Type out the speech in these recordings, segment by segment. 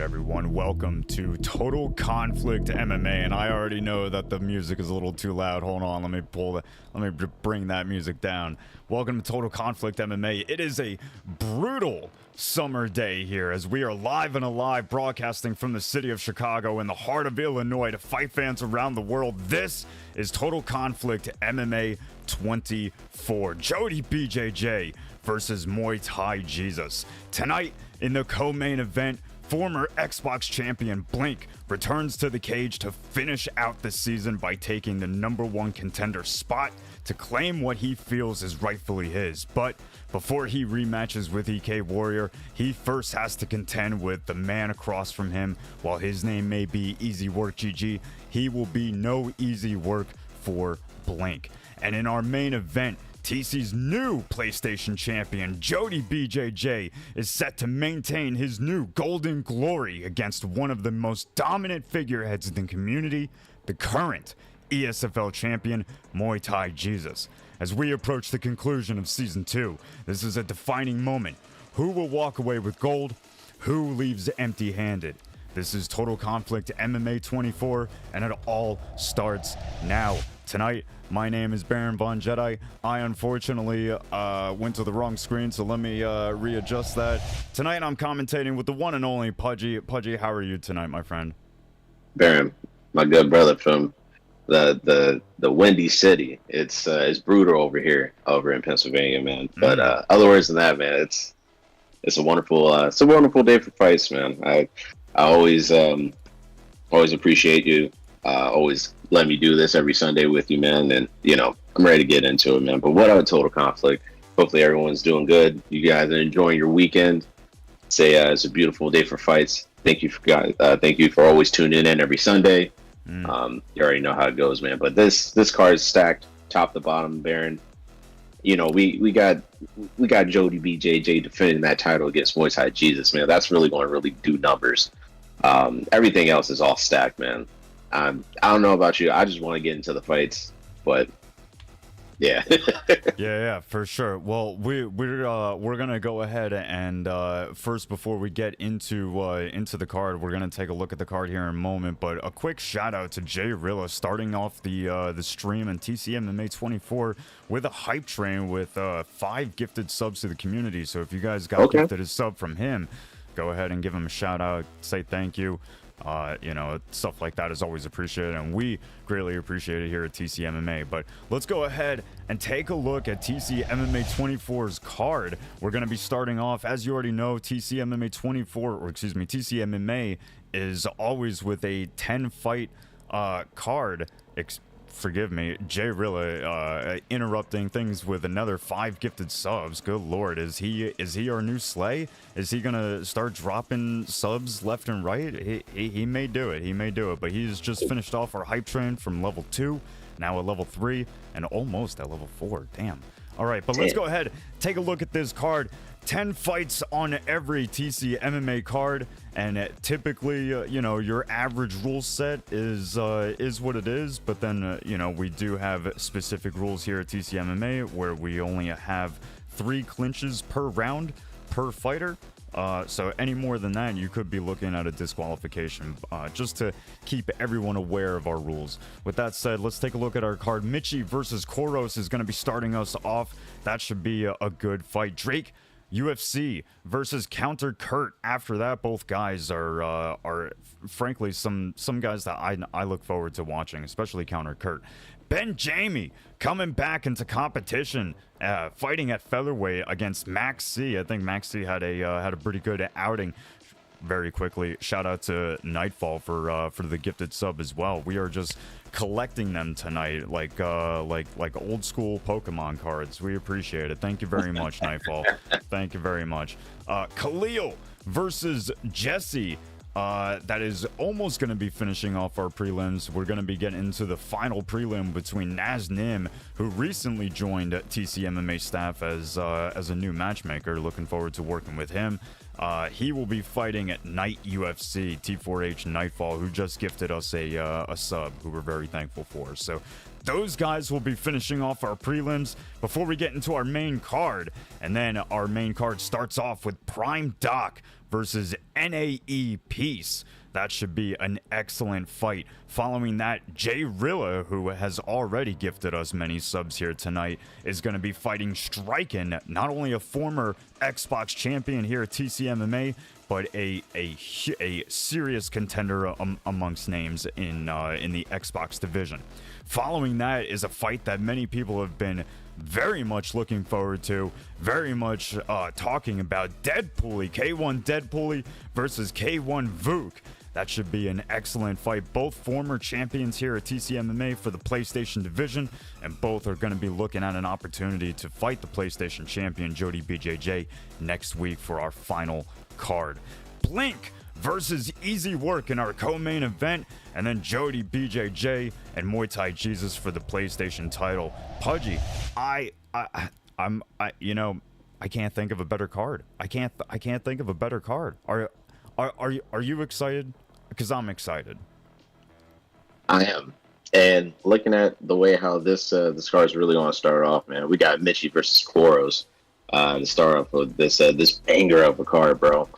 Everyone, welcome to Total Conflict MMA, and I already know that the music is a little too loud. Hold on, let me bring that music down. Welcome to Total Conflict MMA. It is a brutal summer day here as we are live and alive, broadcasting from the city of Chicago in the heart of Illinois to fight fans around the world. This is Total Conflict MMA 24. JodiBJJ versus MuayThaiJesus. Tonight in the co-main event, former Xbox champion Blink returns to the cage to finish out the season by taking the #1 contender spot to claim what he feels is rightfully his. But before he rematches with EK Warrior, he first has to contend with the man across from him. While his name may be EasyworkGG, he will be no easy work for Blink. And in our main event, TC's new PlayStation champion, JodiBJJ, is set to maintain his new golden glory against one of the most dominant figureheads in the community, the current ESFL champion, MuayThaiJesus. As we approach the conclusion of Season 2, this is a defining moment. Who will walk away with gold? Who leaves empty-handed? This is Total Conflict MMA 24, and it all starts now. Tonight, my name is Baron Von Jedi. I unfortunately went to the wrong screen, so let me readjust that. Tonight, I'm commentating with the one and only Pudgy. Pudgy, how are you tonight, my friend? Baron, my good brother from the Windy City. It's brutal over here, over in Pennsylvania, man. But otherwise than that, man, it's a wonderful day for fights, man. I always appreciate you. Always let me do this every Sunday with you, man. And I'm ready to get into it, man. But what up, Total Conflict? Hopefully everyone's doing good. You guys are enjoying your weekend. Say it's a beautiful day for fights. Thank you for always tuning in every Sunday. You already know how it goes, man. But this card is stacked top to bottom, Baron. We got JodiBJJ defending that title against MuayThaiJesus, man. That's really going to really do numbers. Everything else is all stacked, man. I don't know about you. I just want to get into the fights, but yeah. yeah, for sure. Well, we're gonna go ahead and first, before we get into the card, we're gonna take a look at the card here in a moment. But a quick shout out to Jrilla starting off the stream and TCMMA 24 with a hype train with 5 gifted subs to the community. So if you guys got gifted a sub from him, go ahead and give him a shout out, say thank you. Stuff like that is always appreciated, and we greatly appreciate it here at TCMMA. But let's go ahead and take a look at TCMMA 24's card. We're going to be starting off, as you already know, TCMMA is always with a 10-fight card. Forgive me, Jrilla interrupting things with another 5 gifted subs. Good lord, is he our new Slay? Is he gonna start dropping subs left and right? He may do it, but he's just finished off our hype train from level 2, now at level 3, and almost at level 4. Damn. All right, but let's go ahead, take a look at this card. 10 fights on every TC MMA card, and typically, your average rule set is what it is. But then, we do have specific rules here at TC MMA where we only have 3 clinches per round per fighter. So any more than that, you could be looking at a disqualification, just to keep everyone aware of our rules. With that said, let's take a look at our card. Michi versus Koros is going to be starting us off. That should be a good fight. Drake UFC versus Counter Kurt. After that, both guys are frankly some guys that I look forward to watching, especially Counter Kurt. Ben Jamie coming back into competition, fighting at featherweight against Max C. I think Max C had a pretty good outing. Very quickly, shout out to Nightfall for the gifted sub as well. We are just collecting them tonight, like old school Pokemon cards. We appreciate it. Thank you very much, Nightfall. Thank you very much. Khalil versus Jesse. That is almost going to be finishing off our prelims. We're going to be getting into the final prelim between Naz Nim, who recently joined TCMMA staff as a new matchmaker. Looking forward to working with him. He will be fighting at Night UFC, T4H Nightfall, who just gifted us a sub, who we're very thankful for. So those guys will be finishing off our prelims before we get into our main card. And then our main card starts off with Prime Doc versus NAE Peace. That should be an excellent fight. Following that, Jrilla, who has already gifted us many subs here tonight, is going to be fighting Strqin, not only a former Xbox champion here at TCMMA, but a serious contender amongst names in the Xbox division. Following that is a fight that many people have been very much looking forward to, very much talking about. Deadpooly, K1 Deadpooly versus K1 Vuk. That should be an excellent fight. Both former champions here at TCMMA for the PlayStation division, and both are going to be looking at an opportunity to fight the PlayStation champion JodiBJJ next week for our final card. Blink versus Easy Work in our co-main event, and then JodiBJJ and MuayThaiJesus for the PlayStation title. Pudgy, I can't think of a better card. I can't think of a better card. Are you excited? Because I'm excited. I am. And looking at the way how this card is really going to start off, man, we got Michi versus Koros to start off with this banger of a card, bro.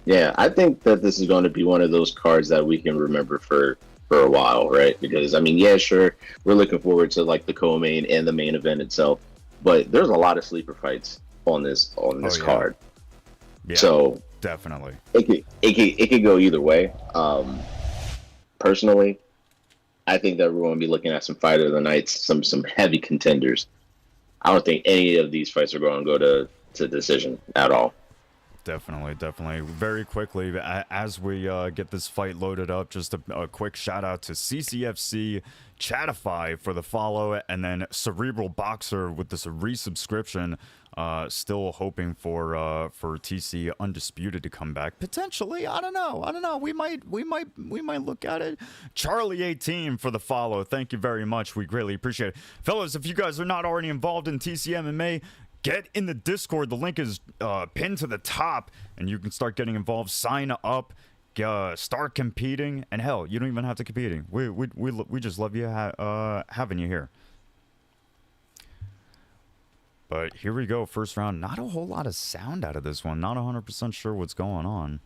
Yeah, I think that this is going to be one of those cards that we can remember for a while, right? Because I mean, yeah, sure, we're looking forward to like the co-main and the main event itself, but there's a lot of sleeper fights on this Yeah. card. Yeah, So definitely. it could go either way. Personally, I think that we're going to be looking at some fight of the nights, some heavy contenders. I don't think any of these fights are going to go to decision at all. Definitely. Very quickly, as we get this fight loaded up, just a quick shout out to CCFC Chatify for the follow, and then Cerebral Boxer with this resubscription. Still hoping for TC Undisputed to come back potentially. I don't know. We might look at it. Charlie 18 for the follow. Thank you very much. We greatly appreciate it, fellas. If you guys are not already involved in TC MMA, get in the Discord. The link is pinned to the top, and you can start getting involved. Sign up, start competing, and hell, you don't even have to competing. We just love you having you here. But here we go, first round. Not a whole lot of sound out of this one. Not 100% sure what's going on.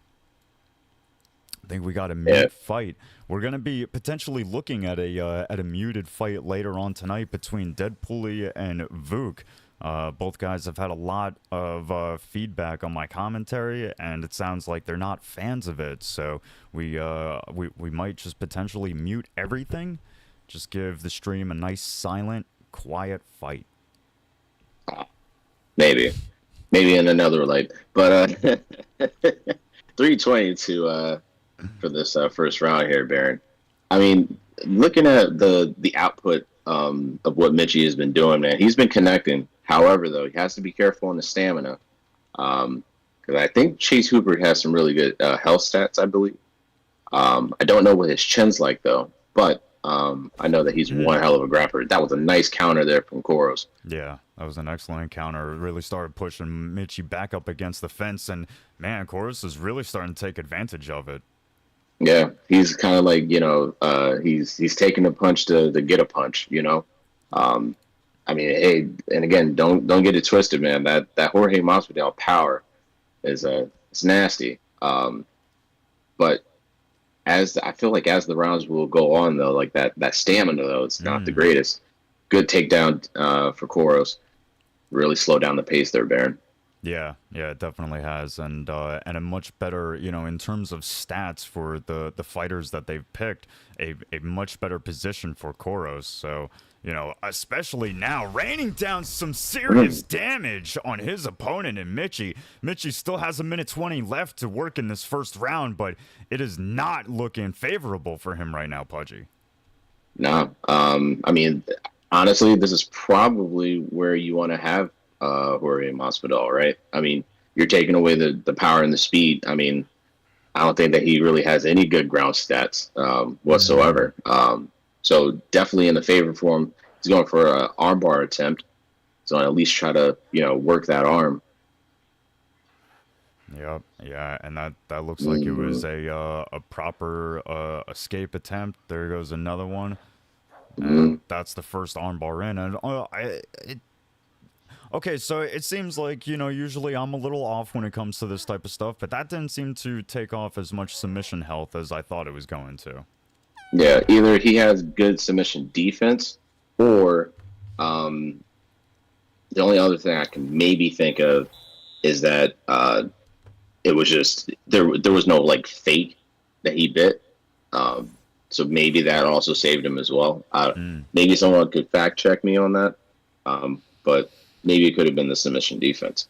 I think we got a mute fight. We're gonna be potentially looking at a muted fight later on tonight between Deadpooly and Vuk. Both guys have had a lot of feedback on my commentary, and it sounds like they're not fans of it. So we might just potentially mute everything, just give the stream a nice, silent, quiet fight. Maybe in another light, but 320 for this first round here, Baron. I mean, looking at the output of what Mitchie has been doing, man, he's been connecting. However, though, he has to be careful on the stamina, because I think Chase Hooper has some really good health stats, I believe. I don't know what his chin's like, though, but I know that he's one hell of a grappler. That was a nice counter there from Koros. Yeah, that was an excellent encounter. It really started pushing Mitchie back up against the fence, and man, Koros is really starting to take advantage of it. Yeah, he's kind of like, he's taking a punch to get a punch, I mean, hey, and again, don't get it twisted, man. That Jorge Masvidal power is it's nasty. But I feel like as the rounds will go on, though, like that stamina, though, it's not the greatest. Good takedown for Koros. Really slow down the pace there, Baron. Yeah, it definitely has, and a much better, in terms of stats for the fighters that they've picked, a much better position for Koros. So, especially now, raining down some serious damage on his opponent and Mitchie. Mitchie still has 1:20 left to work in this first round, but it is not looking favorable for him right now, Pudgy. No, I mean, honestly, this is probably where you want to have Jorge Masvidal, right? I mean, you're taking away the power and the speed. I mean, I don't think that he really has any good ground stats whatsoever. So definitely in the favor for him. He's going for an armbar attempt. So at least try to, work that arm. Yep, yeah, and that looks like it was a proper escape attempt. There goes another one. And that's the first armbar in. And okay, so it seems like, usually I'm a little off when it comes to this type of stuff, but that didn't seem to take off as much submission health as I thought it was going to. Yeah, either he has good submission defense, or the only other thing I can maybe think of is that it was just there was no like fake that he bit. So maybe that also saved him as well. Maybe someone could fact check me on that. But maybe it could have been the submission defense.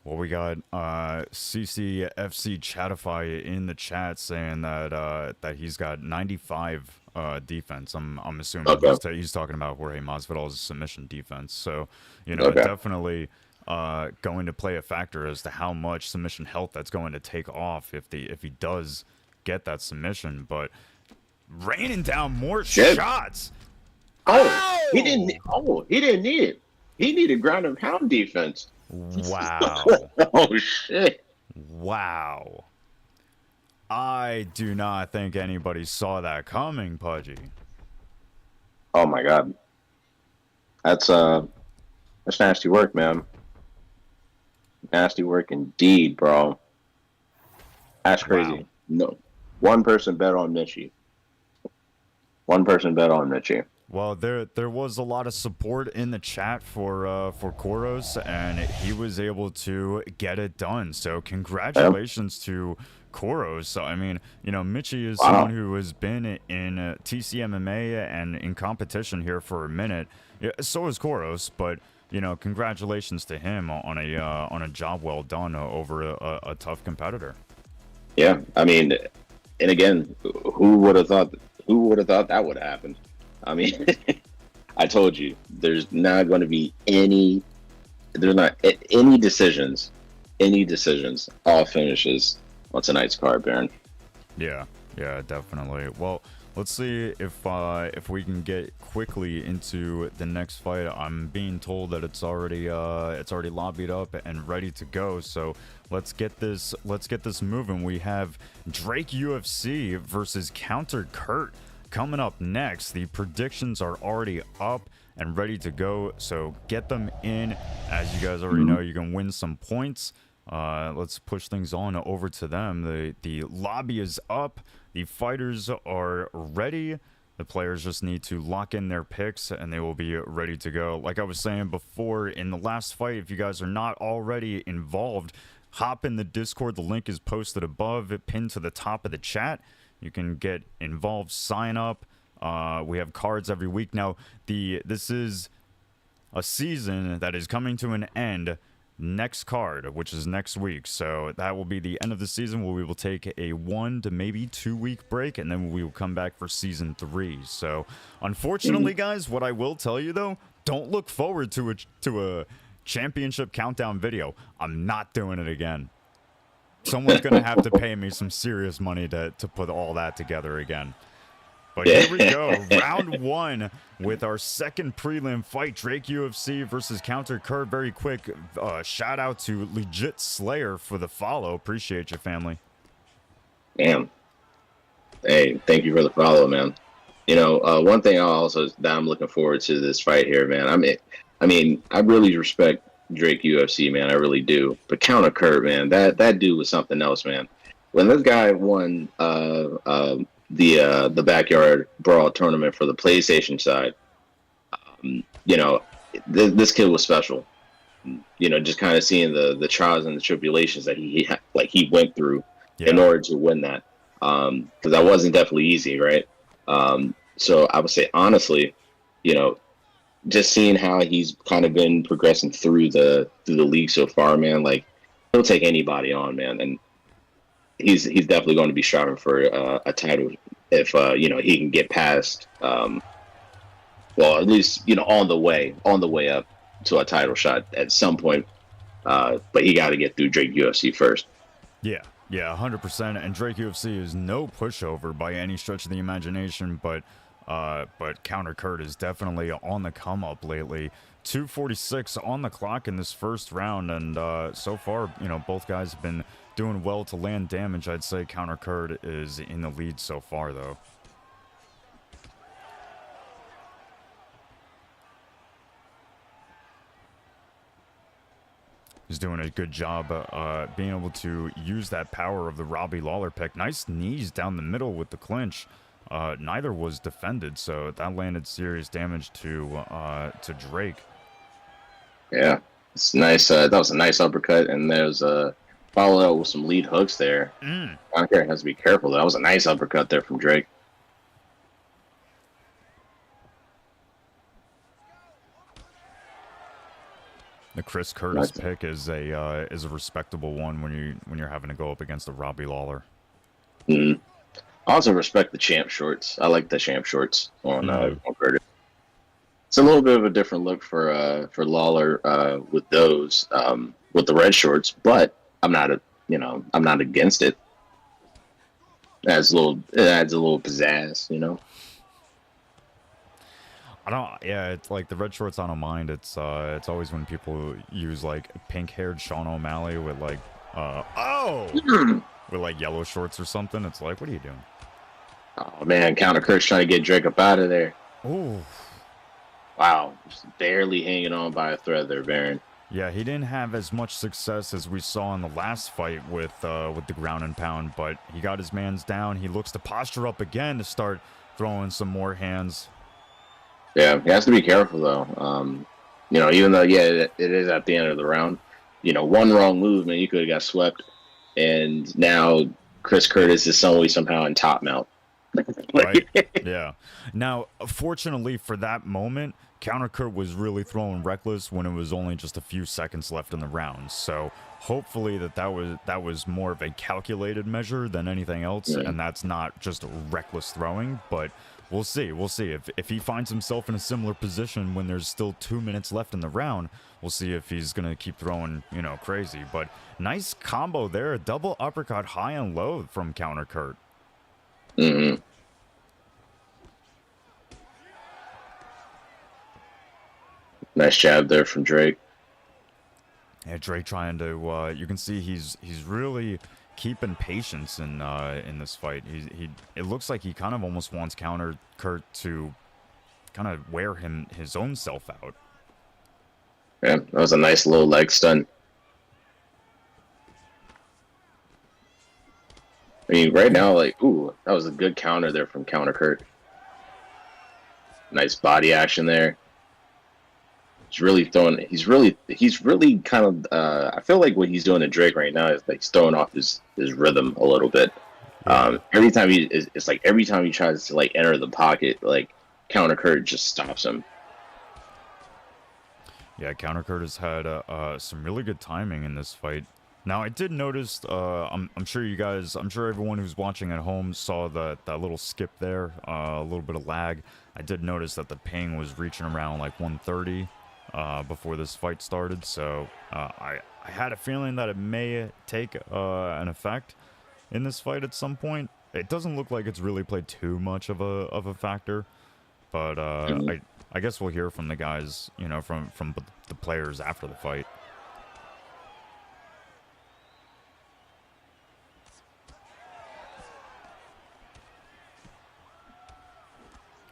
Well, we got CCFC Chatify in the chat saying that he's got 95 defense. I'm assuming he's talking about Jorge Masvidal's submission defense. So, definitely going to play a factor as to how much submission health that's going to take off if he does get that submission. But raining down more shots. He didn't need it. He needed ground and pound defense. Wow. Oh, shit. Wow. I do not think anybody saw that coming, Pudgy. Oh, my God. That's nasty work, man. Nasty work indeed, bro. That's crazy. Wow. No, one person bet on Mitchie. One person bet on Mitchie. Well, there was a lot of support in the chat for Koros, and he was able to get it done. So congratulations to Koros. I mean, you know, Mitchie is someone who has been in TCMMA and in competition here for a minute. Yeah, so is Koros, but you know, congratulations to him on a job well done over a tough competitor. Yeah, I mean, and again, who would have thought? Who would have thought that would happen? I mean, I told you, there's not going to be any. There's not any decisions. All finishes on tonight's card, Baron. Yeah, definitely. Well, let's see if we can get quickly into the next fight. I'm being told that it's already lobbied up and ready to go. So let's get this moving. We have Drake UFC versus Counter Kurt coming up next. The predictions are already up and ready to go. So get them in. As you guys already know, you can win some points. Let's push things on over to them. The lobby is up. The fighters are ready. The players just need to lock in their picks and they will be ready to go. Like I was saying before in the last fight, if you guys are not already involved, hop in the Discord. The link is posted above, pinned to the top of the chat. You can get involved, sign up. We have cards every week. Now, this is a season that is coming to an end next card, which is next week. So that will be the end of the season where we will take a 1 to maybe 2 week break, and then we will come back for season 3. So unfortunately, guys, what I will tell you though, don't look forward to a championship countdown video. I'm not doing it again. Someone's gonna have to pay me some serious money to put all that together again. But here we go, round 1 with our second prelim fight, Drake UFC versus Counter Kurt. Very quick shout out to Legit Slayer for the follow. Appreciate you, family. Damn. Hey, thank you for the follow, man. You know, one thing that I'm looking forward to this fight here, man. I mean, I really respect Drake UFC, man. I really do. But Counter Kurt, man, that dude was something else, man. When this guy won the backyard brawl tournament for the PlayStation side, you know, this kid was special. You know, just kind of seeing the trials and the tribulations that he went through in order to win that, because that wasn't definitely easy, right? So I would say honestly, you know, just seeing how he's kind of been progressing through the league so far, man, like he'll take anybody on, man, and he's definitely going to be striving for a title if you know, he can get past well, at least, you know, on the way up to a title shot at some point, but he got to get through Drake UFC first. Yeah, 100%. And Drake UFC is no pushover by any stretch of the imagination, but Counter Kurt is definitely on the come up lately. 2:46 on the clock in this first round, and so far, you know, both guys have been doing well to land damage. I'd say Counter Kurt is in the lead so far, though. He's doing a good job being able to use that power of the Robbie Lawler pick. Nice knees down the middle with the clinch. Neither was defended, so that landed serious damage to Drake. Yeah, it's nice. That was a nice uppercut, and there's followed up with some lead hooks there. Counter Kurt has to be careful. That was a nice uppercut there from Drake. The Chris Curtis pick is a respectable one when you're having to go up against the Robbie Lawler. I also respect the champ shorts. I like the champ shorts on Curtis. It's a little bit of a different look for Lawler with those with the red shorts, but I'm not against it. It adds a little pizzazz, you know. It's like the red shorts I don't mind. It's always when people use like pink-haired Sean O'Malley with like with like yellow shorts or something. It's like, what are you doing? Oh man, Counter Kurt's trying to get Drake up out of there. Oh, wow, just barely hanging on by a thread there, Baron. Yeah, he didn't have as much success as we saw in the last fight with the ground and pound, but he got his man's down. He looks to posture up again to start throwing some more hands. Yeah, he has to be careful though. You know, even though it is at the end of the round, you know, one wrong move, man, you could have got swept, and now Chris Curtis is somehow in top mount. Right? Yeah. Now, fortunately for that moment, Counter Kurt was really throwing reckless when it was only just a few seconds left in the round. So hopefully that was more of a calculated measure than anything else, and that's not just reckless throwing. But we'll see. We'll see if he finds himself in a similar position when there's still 2 minutes left in the round. We'll see if he's gonna keep throwing, you know, crazy. But nice combo there, a double uppercut high and low from Counter Kurt. Mm-hmm. Nice jab there from Drake. Yeah, Drake trying to. You can see he's really keeping patience in this fight. It looks like he kind of almost wants Counter Kurt to kind of wear his own self out. Yeah, that was a nice little leg stun. I mean, right now, like, ooh, that was a good counter there from Counter Kurt. Nice body action there. He's really throwing. He's really kind of. I feel like what he's doing to Drake right now is like he's throwing off his rhythm a little bit. Every time it's like every time he tries to like enter the pocket, like Counter Kurt just stops him. Yeah, Counter Kurt has had some really good timing in this fight. Now, I did notice, I'm sure you guys, I'm sure everyone who's watching at home saw that little skip there, a little bit of lag. I did notice that the ping was reaching around like 130 before this fight started, so I had a feeling that it may take an effect in this fight at some point. It doesn't look like it's really played too much of a factor, but I guess we'll hear from the guys, you know, from the players after the fight.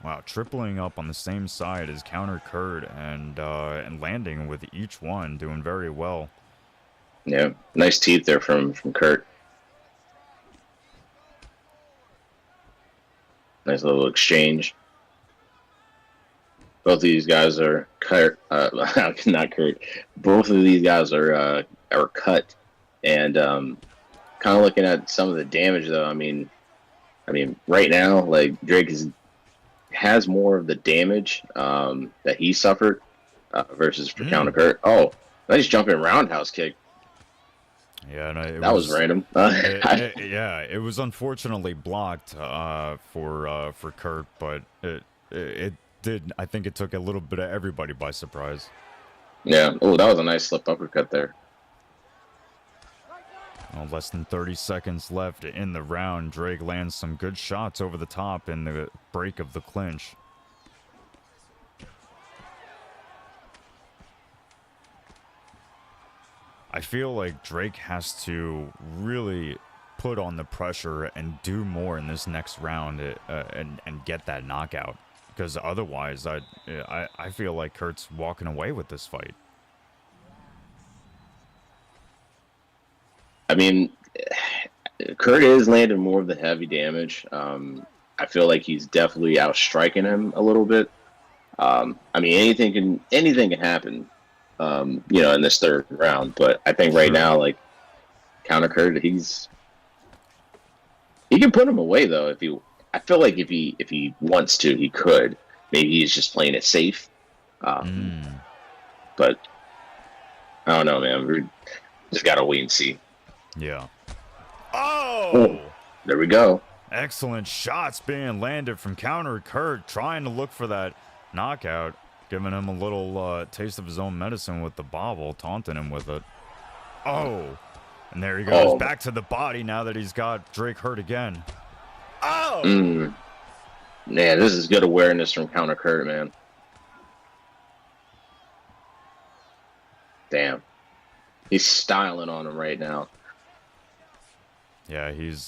Wow, tripling up on the same side as Counter Kurt and landing with each one, doing very well. Yeah, nice teeth there from Kurt. Nice little exchange. Both of these guys are Kurt, not Kurt. Both of these guys are cut, and kind of looking at some of the damage though. I mean, right now, like Drake has more of the damage that he suffered versus for Counter Kurt. Oh, nice jumping roundhouse kick. Yeah, no, that was random. Yeah, it was unfortunately blocked for Kurt, but it did. I think it took a little bit of everybody by surprise. Yeah. Oh, that was a nice slip uppercut there. Oh, less than 30 seconds left in the round. Drake lands some good shots over the top in the break of the clinch. I feel like Drake has to really put on the pressure and do more in this next round and get that knockout. Because otherwise, I feel like Kurt's walking away with this fight. I mean, Kurt is landing more of the heavy damage. I feel like he's definitely outstriking him a little bit. I mean, anything can happen, you know, in this third round. But I think right now, like Counter Kurt, he can put him away though. I feel like if he wants to, he could. Maybe he's just playing it safe. But I don't know, man. We just gotta wait and see. Yeah. Oh! There we go. Excellent shots being landed from Counter Kurt, trying to look for that knockout, giving him a little taste of his own medicine with the bobble, taunting him with it. Oh! And there he goes, back to the body now that he's got Drake hurt again. Oh! Man, this is good awareness from Counter Kurt, man. Damn. He's styling on him right now. Yeah, he's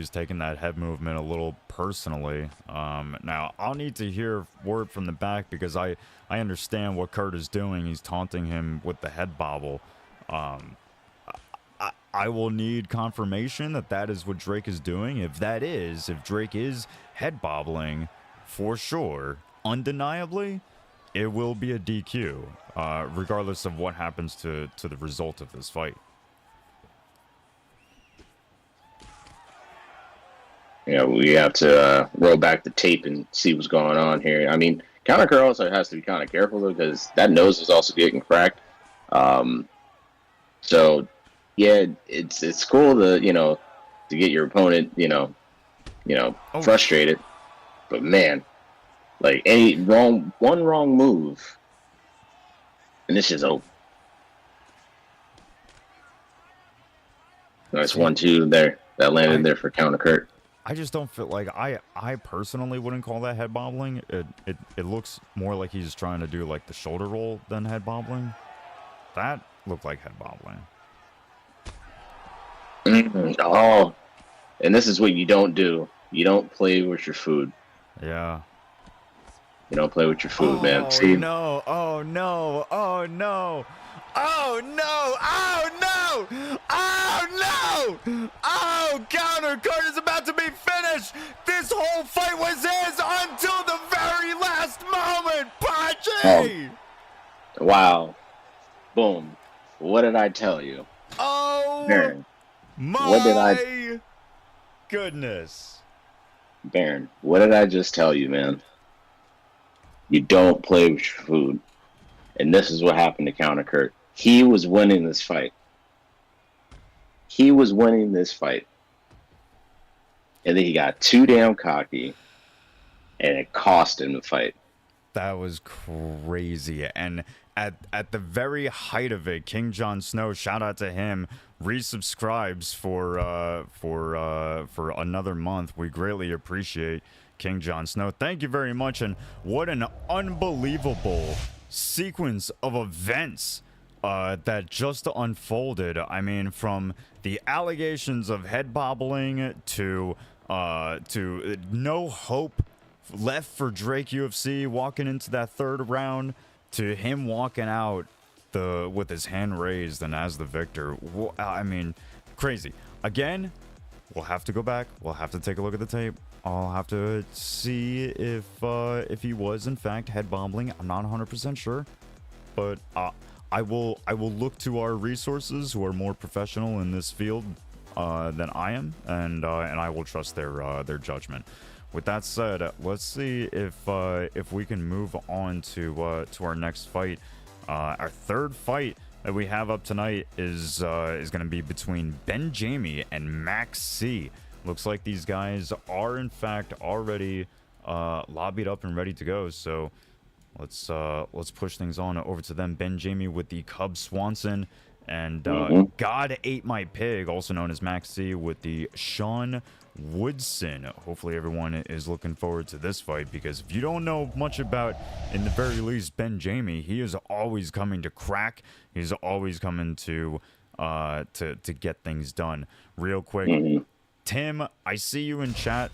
taking that head movement a little personally. Now I'll need to hear word from the back because I understand what Kurt is doing. He's taunting him with the head bobble. I will need confirmation that that is what Drake is doing. If Drake is head bobbling, for sure, undeniably, it will be a DQ, regardless of what happens to the result of this fight. You know, we have to roll back the tape and see what's going on here. I mean, Counter Kurt also has to be kind of careful though, because that nose is also getting cracked. So yeah, it's cool to to get your opponent frustrated, but man, like one wrong move, and this is over. Nice 1-2 there that landed there for Counter Kurt. I just don't feel like I personally wouldn't call that head bobbling. It looks more like he's trying to do like the shoulder roll than head bobbling. That looked like head bobbling. Oh, and this is what you don't do. You don't play with your food. Yeah. You don't play with your food, man. See? No! Oh no! Oh no! Oh no! Oh no! Oh no! Oh, Counter Kurt is about to be finished. This whole fight was his until the very last moment. Pachi! Oh. Wow! Boom! What did I tell you? Oh Baron, my goodness! Baron, what did I just tell you, man? You don't play with your food. And this is what happened to Counter Kurt. He was winning this fight. He was winning this fight. And then he got too damn cocky. And it cost him the fight. That was crazy. And at the very height of it, King Jon Snow, shout out to him, resubscribes for another month. We greatly appreciate King Jon Snow. Thank you very much. And what an unbelievable sequence of events that just unfolded. I mean, from the allegations of head bobbling to no hope left for Drake UFC walking into that third round, to him walking out with his hand raised and as the victor. I mean, crazy. Again, we'll have to go back. We'll have to take a look at the tape. I'll have to see if he was in fact head bobbling. I'm not 100% sure, but I will look to our resources who are more professional in this field than I am, and I will trust their judgment. With that said, let's see if we can move on to our next fight. Our third fight that we have up tonight is going to be between Ben Jamie and Max C. Looks like these guys are in fact already lobbied up and ready to go. So let's push things on over to them. Ben Jamie with the Cub Swanson, and God Ate My Pig, also known as Max C, with the Sean Woodson. Hopefully everyone is looking forward to this fight, because if you don't know much about, in the very least, Ben Jamie, he is always coming to crack. He's always coming to get things done. Real quick, Tim, I see you in chat.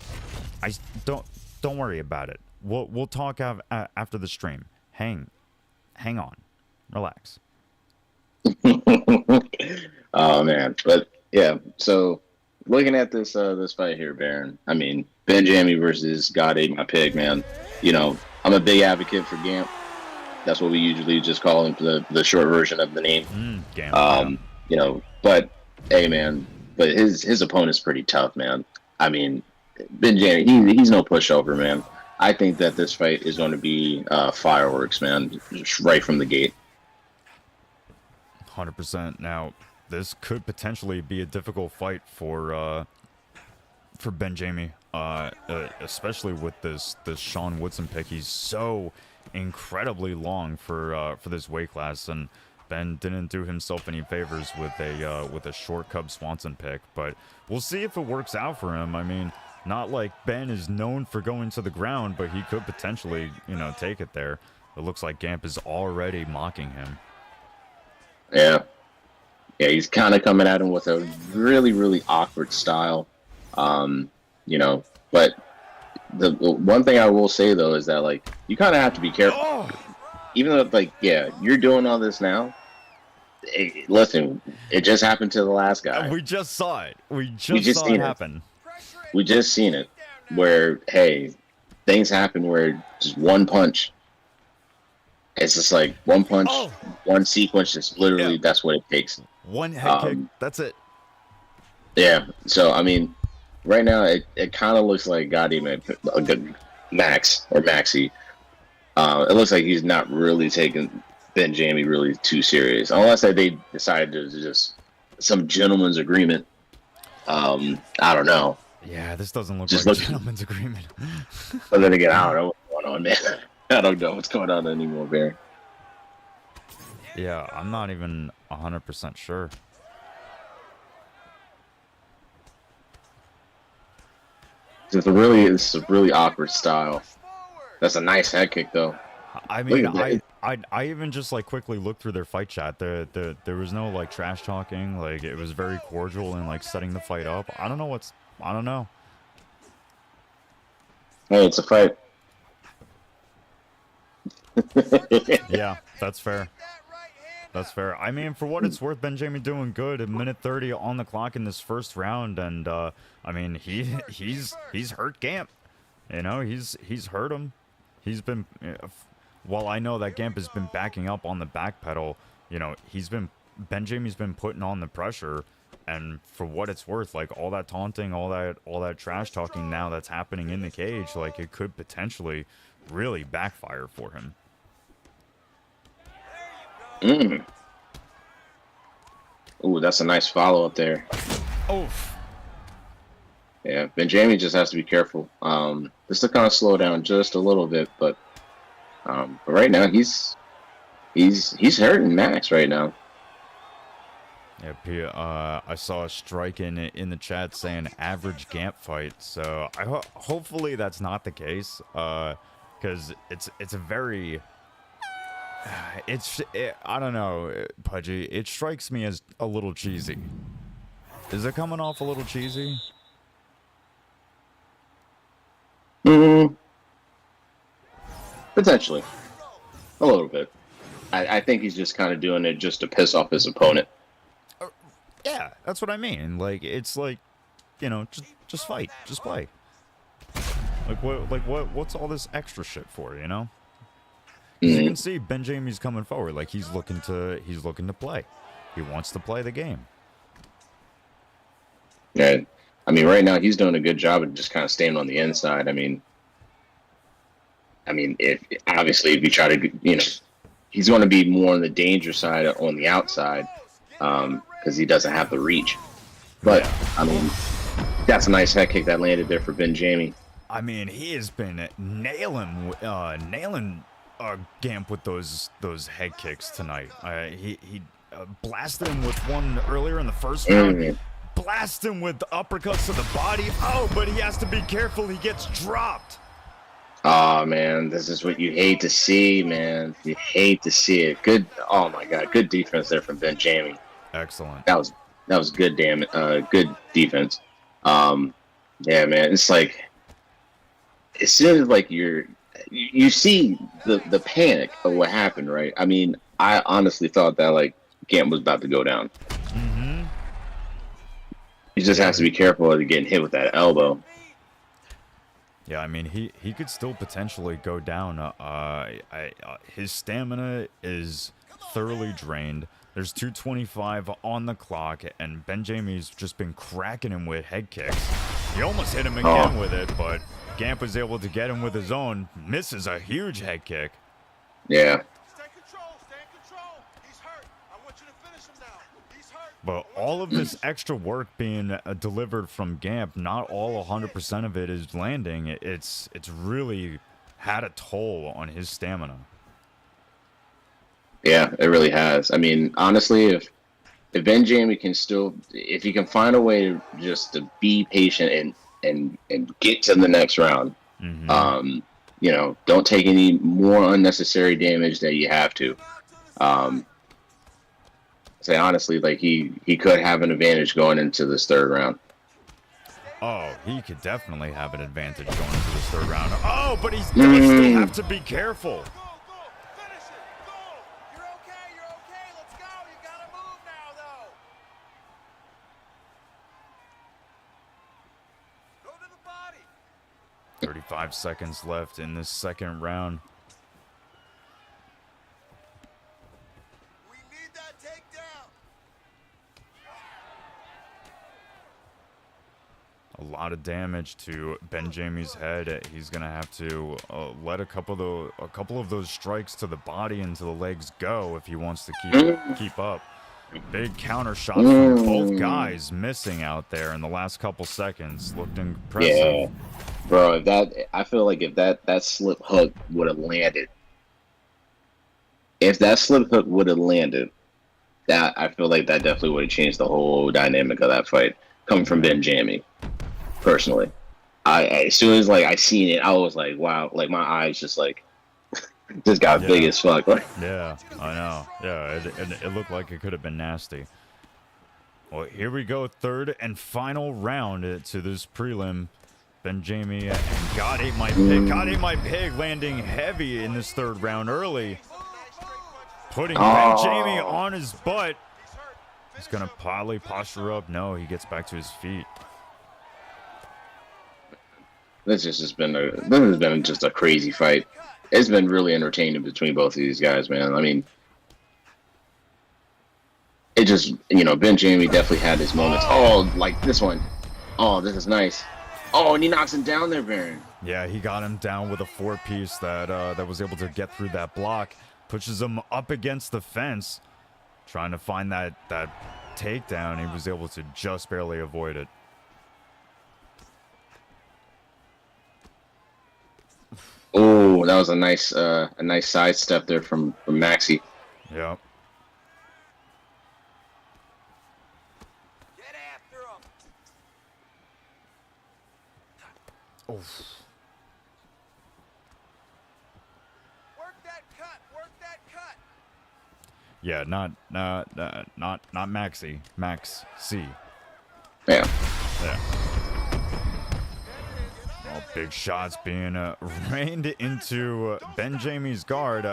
Don't worry about it. We'll talk after the stream. Hang on, relax. Oh man, but yeah. So looking at this fight here, Baron. I mean, Ben Jamie versus God Ate My Pig, man. You know, I'm a big advocate for Gamp. That's what we usually just call him, the short version of the name. Gamp. You know, but hey, man. But his opponent's pretty tough, man. I mean, Ben Jamie, he's no pushover, man. I think that this fight is going to be fireworks, man, just right from the gate. 100%. Now, this could potentially be a difficult fight for Ben Jamie, especially with this Sean Woodson pick. He's so incredibly long for this weight class, and Ben didn't do himself any favors with a short Cub Swanson pick. But we'll see if it works out for him. I mean, not like Ben is known for going to the ground, but he could potentially, take it there. It looks like Gamp is already mocking him. Yeah. Yeah, he's kind of coming at him with a really, really awkward style. You know, but the one thing I will say though is that like you kind of have to be careful. Oh, Even though like yeah, you're doing all this now. Listen, it just happened to the last guy. we just saw it. We just saw it happen. We just seen it where hey, things happen where just one punch. It's just like one punch, one sequence. Just literally that's what it takes. One head kick. That's it. Yeah. So I mean, right now it kind of looks like a good Max or Maxi. It looks like he's not really taking Ben Jamie really too serious, unless they decided to just some gentleman's agreement. I don't know. Yeah, this doesn't look like a gentleman's agreement. But then again, I don't know what's going on, man. I don't know what's going on anymore, Bear. Yeah, I'm not even 100% sure. It's a really awkward style. That's a nice head kick, though. I mean, I even just like quickly looked through their fight chat. There was no like trash talking. Like it was very cordial and like setting the fight up. I don't know. Hey, it's a fight. Yeah, that's fair. That's fair. I mean, for what it's worth, Ben Jamie doing good. A minute 30 on the clock in this first round, and I mean, he's hurt Gamp. You know, he's hurt him. He's been, while I know that Gamp has been backing up on the back pedal, you know, Ben Jamie's been putting on the pressure, and for what it's worth, like all that taunting, all that trash talking now that's happening in the cage, like it could potentially really backfire for him. Ooh, that's a nice follow up there. Oh. Yeah, Ben Jamie just has to be careful. Just to kind of slow down just a little bit, but right now he's hurting Max right now. Yeah, I saw a Strqin in the chat saying average Gamp fight, so hopefully that's not the case, because it's a very I don't know, Pudgy. It strikes me as a little cheesy. Is it coming off a little cheesy? Potentially. A little bit. I think he's just kind of doing it just to piss off his opponent. Yeah, that's what I mean. Like, it's like, you know, just fight. Just play. What's all this extra shit for, you know? You can see Ben Jamie's coming forward. Like, he's looking to play. He wants to play the game. Yeah. I mean, right now he's doing a good job of just kind of staying on the inside. I mean, if you try to, you know, he's going to be more on the danger side on the outside because he doesn't have the reach. But I mean, that's a nice head kick that landed there for Ben Jamie. I mean, he has been nailing Gamp with those head kicks tonight. He blasted him with one earlier in the first round. Blast him with uppercuts to the body. Oh, but he has to be careful. He gets dropped. Oh, man, this is what you hate to see, man. You hate to see it. Good. Oh, my God. Good defense there from Ben Jamie. Excellent. That was good, damn it. Good defense. Yeah, man. It's like, as soon as like you see the panic of what happened, right? I mean, I honestly thought that like Gamp was about to go down. He just has to be careful of getting hit with that elbow. Yeah, I mean, he could still potentially go down. His stamina is thoroughly drained. There's 2:25 on the clock, and Ben Jamie's just been cracking him with head kicks. He almost hit him again with it, but Gamp was able to get him with his own. Misses a huge head kick. Yeah. Stay in control. He's hurt. I want you to finish him now. He's hurt. But all of this extra work being delivered from Gamp, not all 100% of it is landing. It's really had a toll on his stamina. Yeah, it really has. I mean, honestly, if Ben Jamie can if he can find a way to just to be patient and get to the next round, you know, don't take any more unnecessary damage that you have to. say honestly, like he could have an advantage going into this third round. Oh, he could definitely have an advantage going into this third round. Oh, but he does still have to be careful. Go, finish it, go. You're okay, let's go. You gotta move now, though. Go to the body. 35 seconds left in this second round. We need that takedown. A lot of damage to Benjamie's head. He's gonna have to let a couple of those strikes to the body and to the legs go if he wants to keep up. Big counter shot from both guys missing out there in the last couple seconds. Looked impressive. Yeah, bro. I feel like if that slip hook would have landed, that I feel like that definitely would have changed the whole dynamic of that fight. Coming from Benjamie, personally, as soon as like I seen it, I was like, wow, like my eyes just like just got big as fuck. Like, yeah, I know. Yeah, it looked like it could have been nasty. Well, here we go, third and final round to this prelim. Benjamie and God Ate My Pig. God Ate My Pig landing heavy in this third round early. Putting Benjamie on his butt. He's going to probably posture up. No, he gets back to his feet. this has been just a crazy fight. It's been really entertaining between both of these guys, man. I mean, it just, Benjamie definitely had his moments. Oh, like this one. Oh, this is nice. Oh, and he knocks him down there, Baron. Yeah, he got him down with a 4-piece that was able to get through that block. Pushes him up against the fence. Trying to find that takedown. He was able to just barely avoid it. Oh, that was a nice side step there from Maxi. Yep. Get after him. Oof. Work that cut. Yeah, not Maxi. Max C. Yeah. Yeah. Oh, big shots being rained into Benjamie's guard.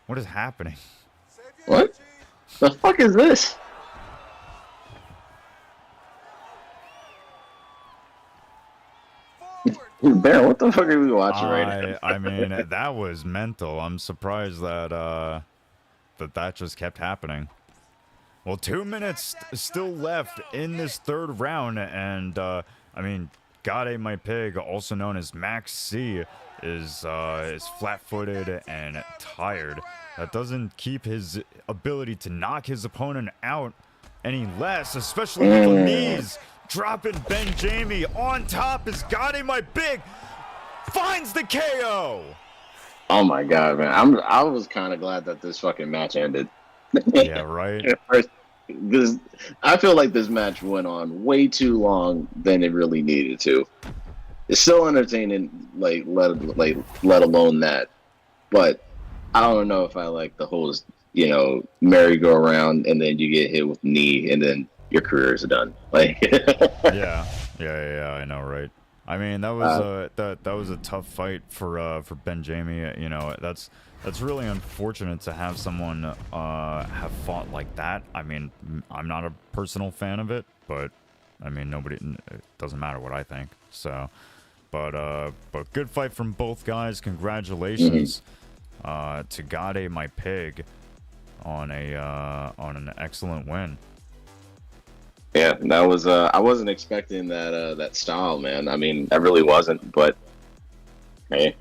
What is happening? What? The fuck is this? Baron, what the fuck are we watching right now? I mean, that was mental. I'm surprised that that just kept happening. Well, 2 minutes still left in this third round, and I mean, God Ate My Pig, also known as Max C, is flat-footed and tired. That doesn't keep his ability to knock his opponent out any less, especially with the knees. Dropping Benjamie on top is God Ate My Pig. Finds the KO. Oh my god, man! I was kind of glad that this fucking match ended. Yeah, right. Because I feel like this match went on way too long than it really needed to. It's still entertaining, let alone that. But I don't know if I like the whole, merry-go-round and then you get hit with the knee and then your career is done. Like, yeah, I know, right? I mean, that was that was a tough fight for Benjamie. That's really unfortunate to have someone have fought like that. I mean, I'm not a personal fan of it, but I mean, it doesn't matter what I think. So, but good fight from both guys. Congratulations to God Ate My Pig on an excellent win. Yeah, that was I wasn't expecting that style, man. I mean, I really wasn't, but hey,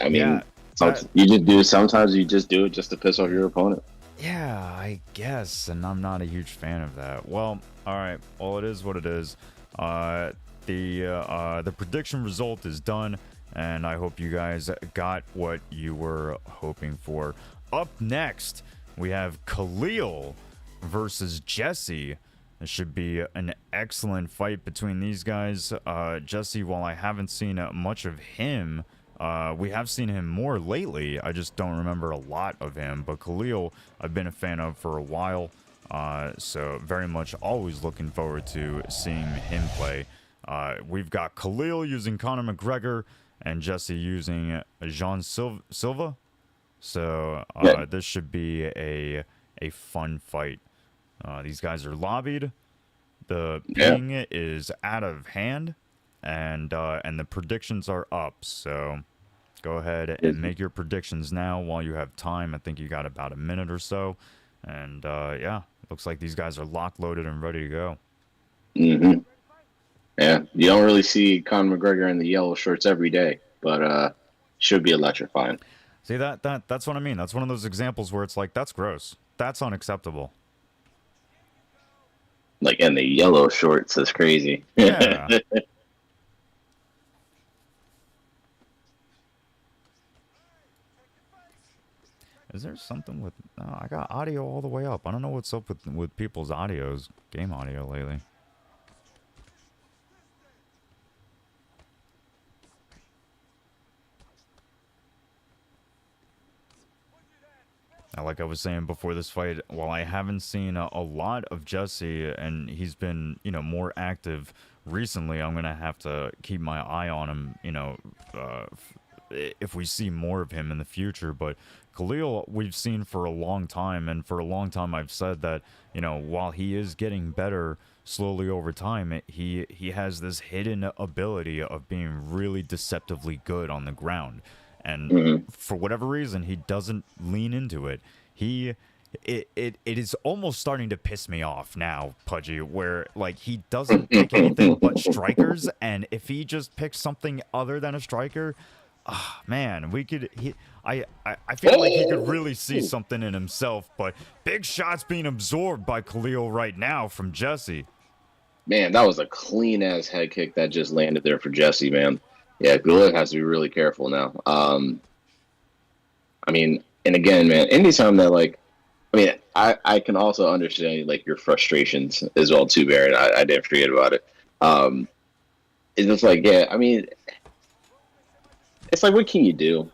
I mean, sometimes you just do it just to piss off your opponent. Yeah, I guess, and I'm not a huge fan of that. Well, all right, well, it is what it is. The prediction result is done, and I hope you guys got what you were hoping for. Up next, we have Khalil versus Jesse. It should be an excellent fight between these guys. Jesse, while I haven't seen much of him We have seen him more lately. I just don't remember a lot of him. But Khalil, I've been a fan of for a while. So very much always looking forward to seeing him play. We've got Khalil using Conor McGregor and Jesse using Jean Silva. So this should be a fun fight. These guys are lobbied. The ping is out of hand, and the predictions are up. So go ahead and make your predictions now while you have time. I think you got about a minute or so. And yeah, looks like these guys are locked, loaded, and ready to go. Mm-hmm. Yeah, you don't really see Conor McGregor in the yellow shorts every day, but should be electrifying. See, that's what I mean. That's one of those examples where it's like, that's gross. That's unacceptable. Like in the yellow shorts, that's crazy. Yeah. Is there something with... I got audio all the way up. I don't know what's up with people's audios, game audio lately. Like I was saying before this fight, while I haven't seen a lot of Jesse, and he's been, more active recently, I'm going to have to keep my eye on him, if we see more of him in the future. But Khalil, we've seen for a long time, and for a long time I've said that, while he is getting better slowly over time, he has this hidden ability of being really deceptively good on the ground. And for whatever reason, he doesn't lean into it. It is almost starting to piss me off now, Pudgy, where like he doesn't pick anything but strikers, and if he just picks something other than a striker, man, I feel like he could really see something in himself. But big shots being absorbed by Khalil right now from Jesse. Man, that was a clean ass head kick that just landed there for Jesse, man. Yeah, Khalil has to be really careful now. I mean, and again, man, anytime that I can also understand like your frustrations as well too, Baron. I didn't forget about it. It's just like, yeah, I mean, it's like, what can you do?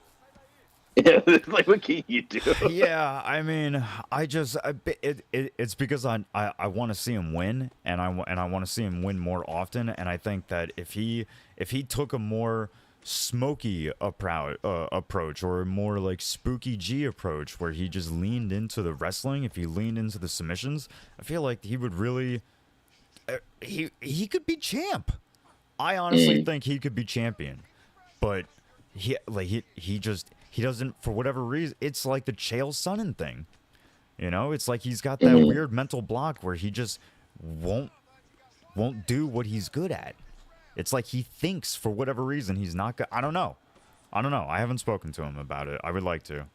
It's like, what can you do? Yeah, I mean, it's because I want to see him win, and I want to see him win more often. And I think that if he took a more smoky approach, or a more like spooky G approach, where he just leaned into the wrestling, if he leaned into the submissions, I feel like he would really he could be champ. I honestly think he could be champion, but he doesn't, for whatever reason. It's like the Chael Sonnen thing, it's like he's got that weird mental block where he just won't do what he's good at. It's like he thinks for whatever reason he's not good. I don't know. I haven't spoken to him about it. I would like to.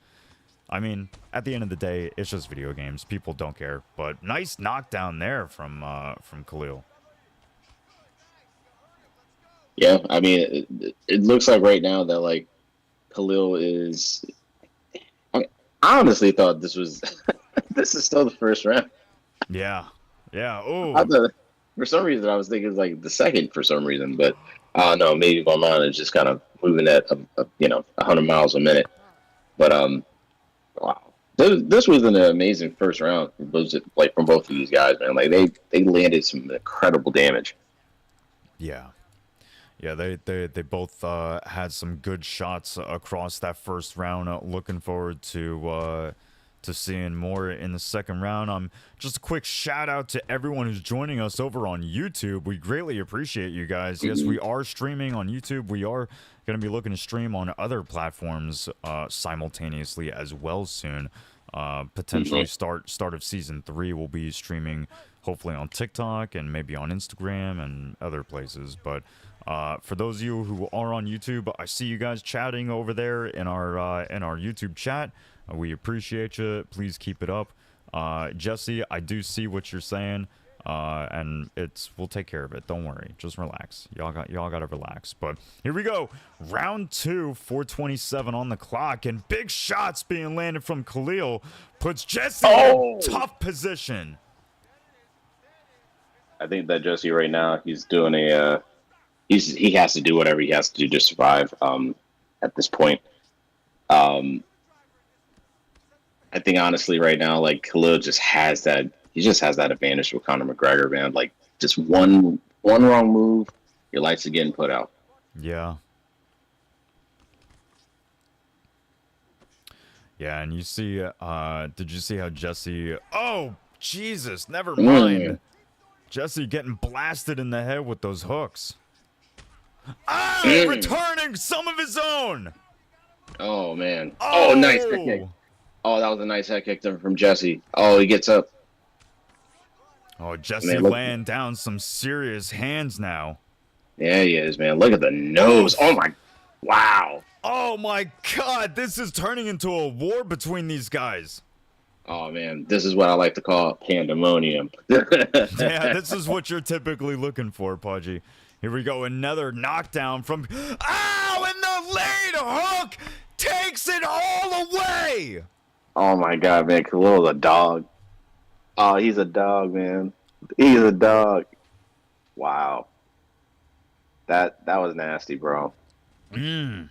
I mean, at the end of the day, it's just video games. People don't care. But nice knockdown there from Khalil. Yeah, I mean, it looks like right now that like Khalil is. I honestly thought this was this is still the first round. Yeah. Oh. For some reason, I was thinking it was like the second for some reason, but no, maybe my mind is just kind of moving at 100 miles a minute. But wow, this was an amazing first round from both of these guys, man. Like they landed some incredible damage. Yeah, they both had some good shots across that first round. Looking forward to seeing more in the second round. Just a quick shout out to everyone who's joining us over on YouTube. We greatly appreciate you guys. Yes, we are streaming on YouTube. We are going to be looking to stream on other platforms simultaneously as well soon. Potentially start of season 3, we'll be streaming hopefully on TikTok and maybe on Instagram and other places. But for those of you who are on YouTube, I see you guys chatting over there in our YouTube chat. We appreciate you. Please keep it up. Jesse, I do see what you're saying, and we'll take care of it. Don't worry. Just relax. Y'all got to relax. But here we go. Round 2, 4:27 on the clock, and big shots being landed from Khalil puts Jesse in a tough position. I think that Jesse right now, he's doing he has to do whatever he has to do to survive. at this point. I think honestly right now, like Khalil just has that. He just has that advantage with Conor McGregor, man. Like just one wrong move, your lights are getting put out. Yeah. Yeah, and you see, did you see how Jesse... Oh, Jesus, never mind. Jesse getting blasted in the head with those hooks. Ah, returning some of his own. Oh, man. Oh, nice head kick. Oh, that was a nice head kick from Jesse. Oh, he gets up. Oh, Jesse laying down some serious hands now. Yeah, he is, man. Look at the nose. Oh, my... Wow. Oh, my God. This is turning into a war between these guys. Oh, man. This is what I like to call pandemonium. Yeah, this is what you're typically looking for, Pudgy. Here we go. Another knockdown from... Ow! And the lead hook takes it all away. Oh, my God, man. Khalil's a dog. Oh, he's a dog, man. He's a dog. Wow. That was nasty, bro. Man.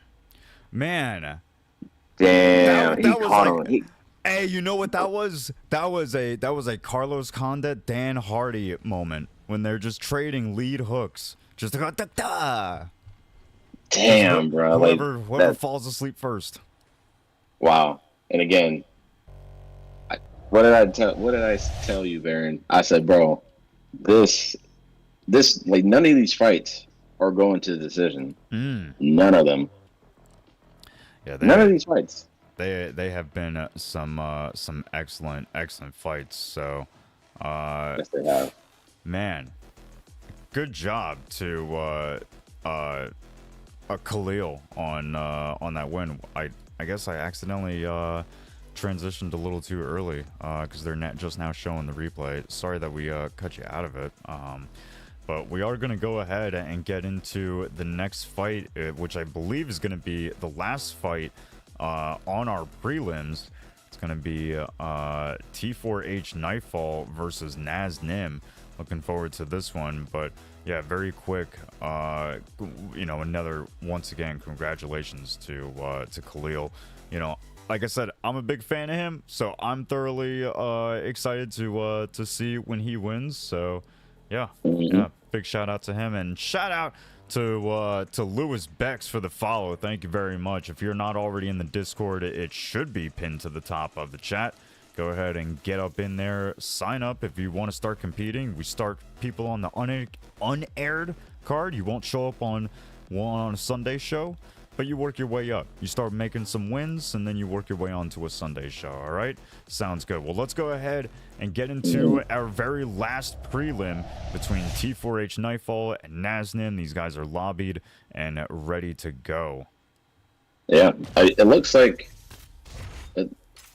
Damn, that he was caught like, him. Hey, you know what that was? That was a Carlos Condit, Dan Hardy moment when they're just trading lead hooks. Just da da da. Damn, bro. Whoever falls asleep first. Wow. And again, what did I tell you, Baron? I said, bro, this like none of these fights are going to the decision. None of them. Yeah, none of these fights. They have been some excellent fights. So, yes, they have. Man, good job to Khalil on that win. I guess I accidentally transitioned a little too early because they're just now showing the replay. Sorry that we cut you out of it. But we are going to go ahead and get into the next fight, which I believe is going to be the last fight on our prelims. It's going to be T4H Nightfall versus Naz Nim. Looking forward to this one. But yeah, very quick. Another, once again, congratulations to Khalil. Like I said, I'm a big fan of him, so I'm thoroughly excited to see when he wins. So yeah, big shout out to him, and shout out to Lewis Bex for the follow. Thank you very much. If you're not already in the Discord, it should be pinned to the top of the chat. Go ahead and get up in there. Sign up if you want to start competing. We start people on the unaired card. You won't show up on a Sunday show, but you work your way up. You start making some wins, and then you work your way onto a Sunday show, all right? Sounds good. Well, let's go ahead and get into our very last prelim between T4H Nightfall and Naz Nim. These guys are lobbied and ready to go. Yeah, it looks like...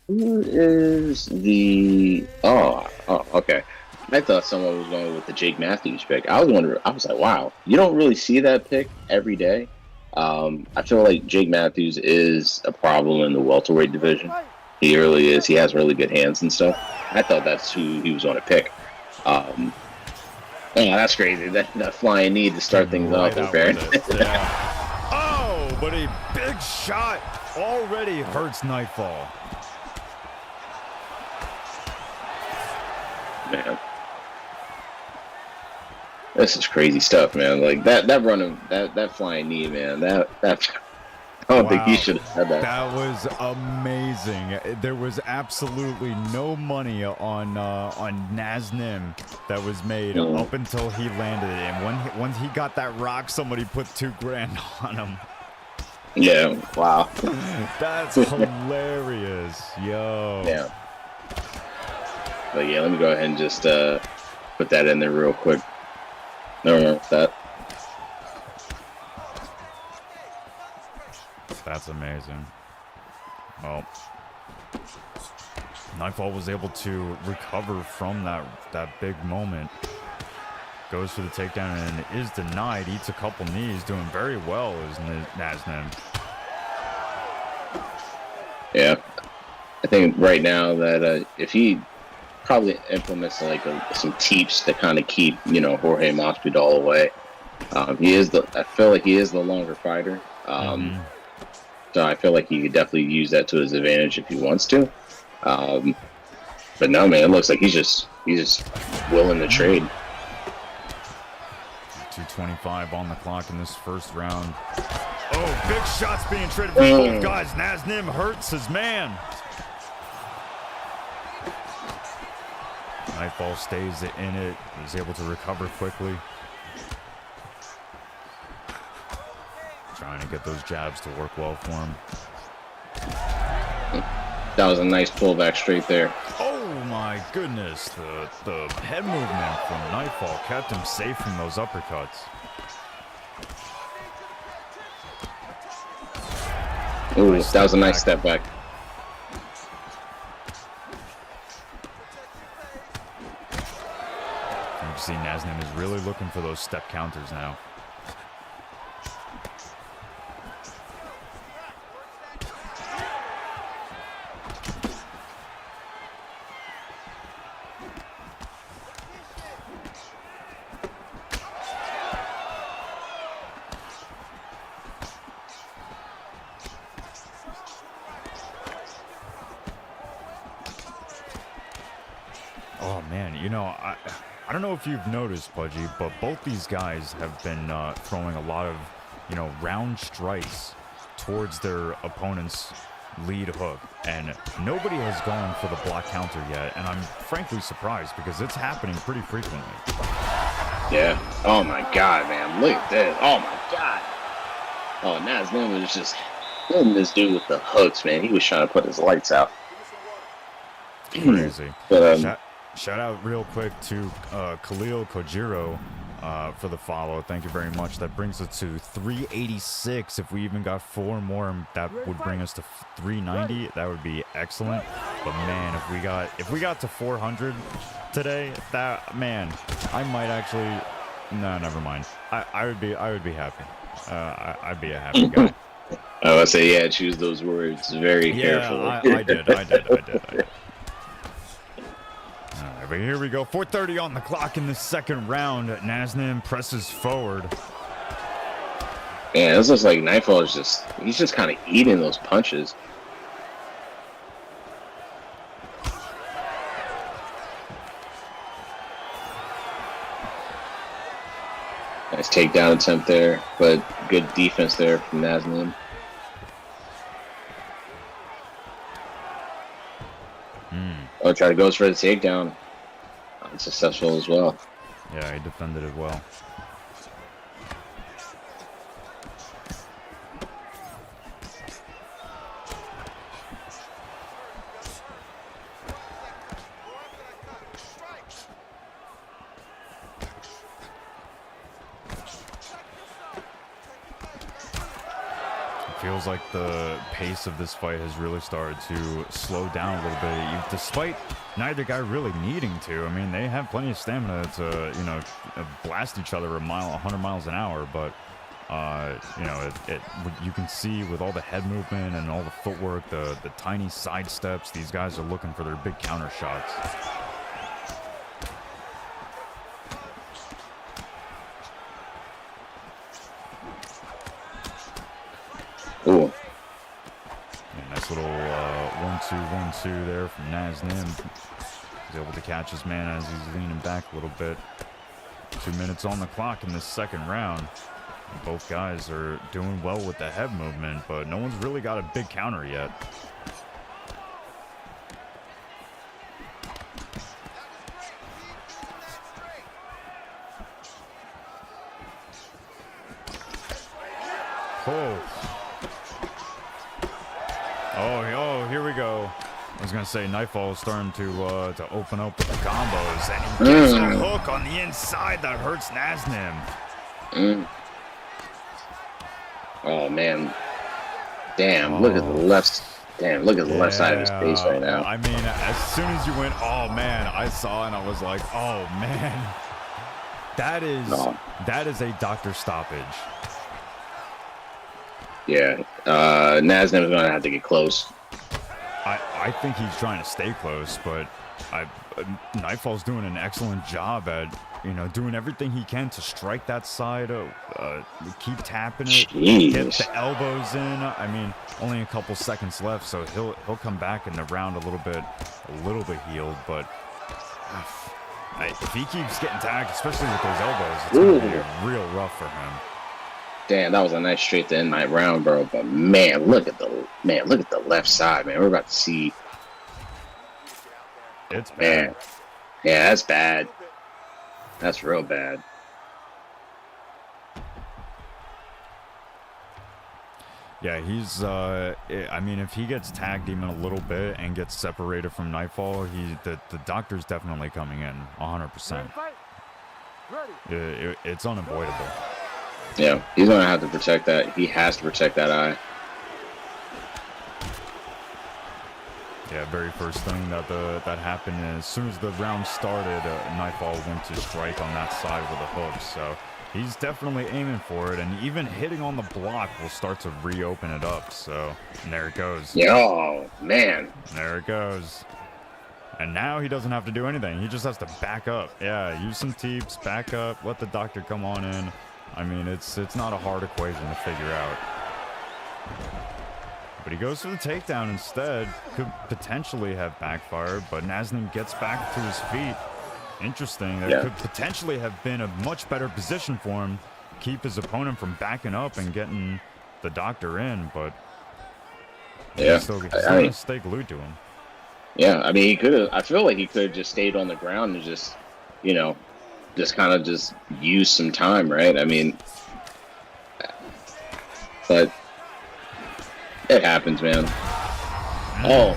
Who is the... Oh, okay. I thought someone was going with the Jake Matthews pick. I was wondering, I was like, wow, you don't really see that pick every day. I feel like Jake Matthews is a problem in the welterweight division. He really is. He has really good hands and stuff. I thought that's who he was going to pick. Oh, that's crazy. That flying knee to start things off with Baron. Yeah. Oh, but a big shot already hurts Nightfall. Man. This is crazy stuff, man. Like that running, that flying knee, man. That I don't think he should have said that. That was amazing. There was absolutely no money on Naz Nim that was made up until he landed it. And once he got that rock, somebody put $2,000 on him. Yeah. Wow. That's hilarious, yo. Yeah. But yeah, let me go ahead and just put that in there real quick. No, that. That's amazing. Well, Nightfall was able to recover from that big moment. Goes for the takedown and is denied. Eats a couple knees. Doing very well is Naz Nim. Yeah. I think right now that if he probably implements like some teeps to kind of keep, Jorge Masvidal away. I feel like he is the longer fighter. So I feel like he could definitely use that to his advantage if he wants to. But no, man, it looks like he's just willing to trade. 2:25 on the clock in this first round. Oh, big shots being traded for both guys. Naznim hurts his man. Nightfall stays in it. He's able to recover quickly. Trying to get those jabs to work well for him. That was a nice pullback straight there. Oh my goodness. The head movement from Nightfall kept him safe from those uppercuts. Ooh, that was a nice step back. You can see Naznim is really looking for those step counters now. Oh man, you know, I don't know if you've noticed, Pudgy, but both these guys have been throwing a lot of, you know, round strikes towards their opponent's lead hook, and nobody has gone for the block counter yet, and I'm frankly surprised because it's happening pretty frequently. Yeah. Oh my God, man, look at this. Oh my God. Oh, Naznim was just hitting this dude with the hooks, man. He was trying to put his lights out. Crazy. But Shout out real quick to Khalil Kojiro for the follow. Thank you very much. That brings us to 386. If we even got 4 more, that would bring us to 390. That would be excellent. But man, if we got to 400 today, that, man, I might actually, no, never mind. I would be happy. I'd be a happy guy. I would say, yeah, choose those words very carefully. I did. All right, but here we go. 4:30 on the clock in the second round. Naznim presses forward. Yeah, this looks like Nightfall is he's just kind of eating those punches. Nice takedown attempt there, but good defense there from Naznim. Oh, try to go for the takedown. Unsuccessful as well. Yeah, he defended it well. Feels like the pace of this fight has really started to slow down a little bit, despite neither guy really needing to. I mean, they have plenty of stamina to, you know, blast each other 100 miles an hour, but you know, you can see with all the head movement and all the footwork, the tiny side steps, these guys are looking for their big counter shots. Ooh. Yeah, nice little 1-2-1-2 there from Naznim. He's able to catch his man as he's leaning back a little bit. 2 minutes on the clock in this second round. Both guys are doing well with the head movement, but no one's really got a big counter yet. Oh, here we go. I was gonna say Nightfall is starting to open up with the combos, and he gets a hook on the inside that hurts Naznim. Oh man, damn! Look at the left. Damn! Look at the left side of his face right now. I mean, as soon as you went, oh man, I saw and I was like, oh man, that is a doctor stoppage. Yeah, Naznim is gonna have to get close. I think he's trying to stay close, but Nightfall's doing an excellent job at, doing everything he can to strike that side, keep tapping it, get the elbows in. I mean, only a couple seconds left, so he'll come back in the round a little bit healed, but if he keeps getting tagged, especially with those elbows, it's going to be real rough for him. Damn, that was a nice straight to end my round, bro. But man, look at the left side, man. We're about to see. It's bad. Man. Yeah, that's bad. That's real bad. Yeah, he's, I mean, if he gets tagged even a little bit and gets separated from Nightfall, the doctor's definitely coming in 100%. It's unavoidable. Yeah, he's going to have to protect that. He has to protect that eye. Yeah, very first thing that happened, as soon as the round started, Nightfall went to strike on that side with a hook, so he's definitely aiming for it, and even hitting on the block will start to reopen it up, so and there it goes. Yeah, oh, man. There it goes. And now he doesn't have to do anything. He just has to back up. Yeah, use some teeps, back up, let the doctor come on in. I mean, it's not a hard equation to figure out. But he goes for the takedown instead. Could potentially have backfired, but Naznim gets back to his feet. Interesting. That could potentially have been a much better position for him. Keep his opponent from backing up and getting the doctor in, but he's still gonna stay glued to him. Yeah, I mean, he could have. I feel like he could have just stayed on the ground and just, just kind of just use some time, right? I mean, but it happens, man. But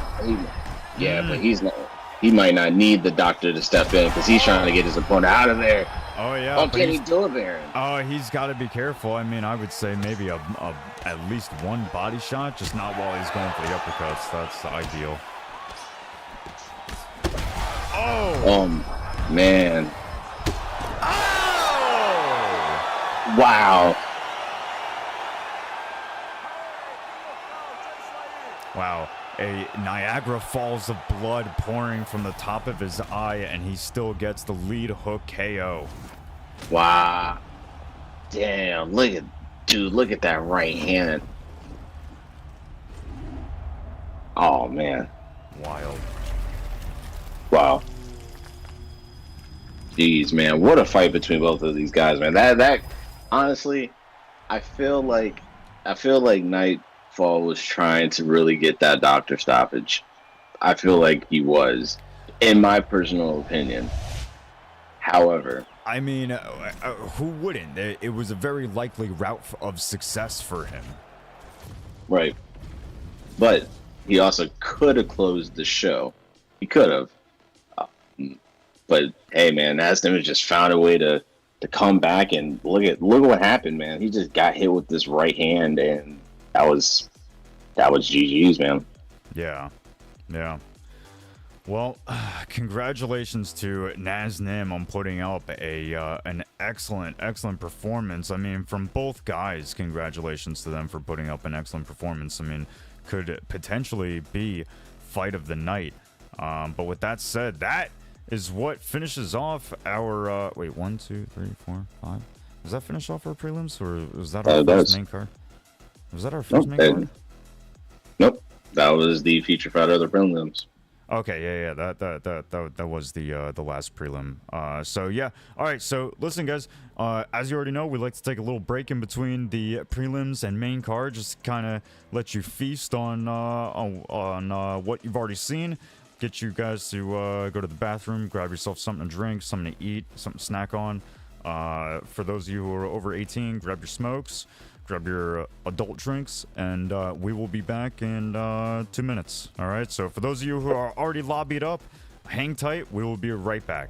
he's not. He might not need the doctor to step in because he's trying to get his opponent out of there. Oh yeah. What can he do, Baron? Oh, he's got to be careful. I mean, I would say maybe at least one body shot, just not while he's going for the uppercuts. That's ideal. Oh man. Oh! Wow. Wow. A Niagara Falls of blood pouring from the top of his eye, and he still gets the lead hook KO. Wow. Damn. Look at that right hand. Oh, man. Wild. Wow. Jeez, man. What a fight between both of these guys, man. That honestly, I feel like Nightfall was trying to really get that doctor stoppage. I feel like he was, in my personal opinion. However, I mean, who wouldn't? It was a very likely route of success for him. Right. But he also could have closed the show. He could have. But hey, man, Nasdaq just found a way to come back, and look what happened, man. He just got hit with this right hand, and that was GG's, man. Yeah. Well, congratulations to Naznim on putting up an excellent performance. I mean, from both guys, congratulations to them for putting up an excellent performance. I mean, could potentially be fight of the night. But with that said, that is what finishes off our wait, 1, 2, 3, 4, 5. Does that finish off our prelims, or was that our first main card? Was that our first main card? Nope, that was the feature fight of the prelims. Okay, yeah, that was the last prelim. So yeah, all right. So listen, guys, as you already know, we like to take a little break in between the prelims and main card, just kind of let you feast on what you've already seen. Get you guys to go to the bathroom, grab yourself something to drink, something to eat, something to snack on. For those of you who are over 18, grab your smokes, grab your adult drinks, and we will be back in 2 minutes. All right, so for those of you who are already lobbied up, hang tight. We will be right back.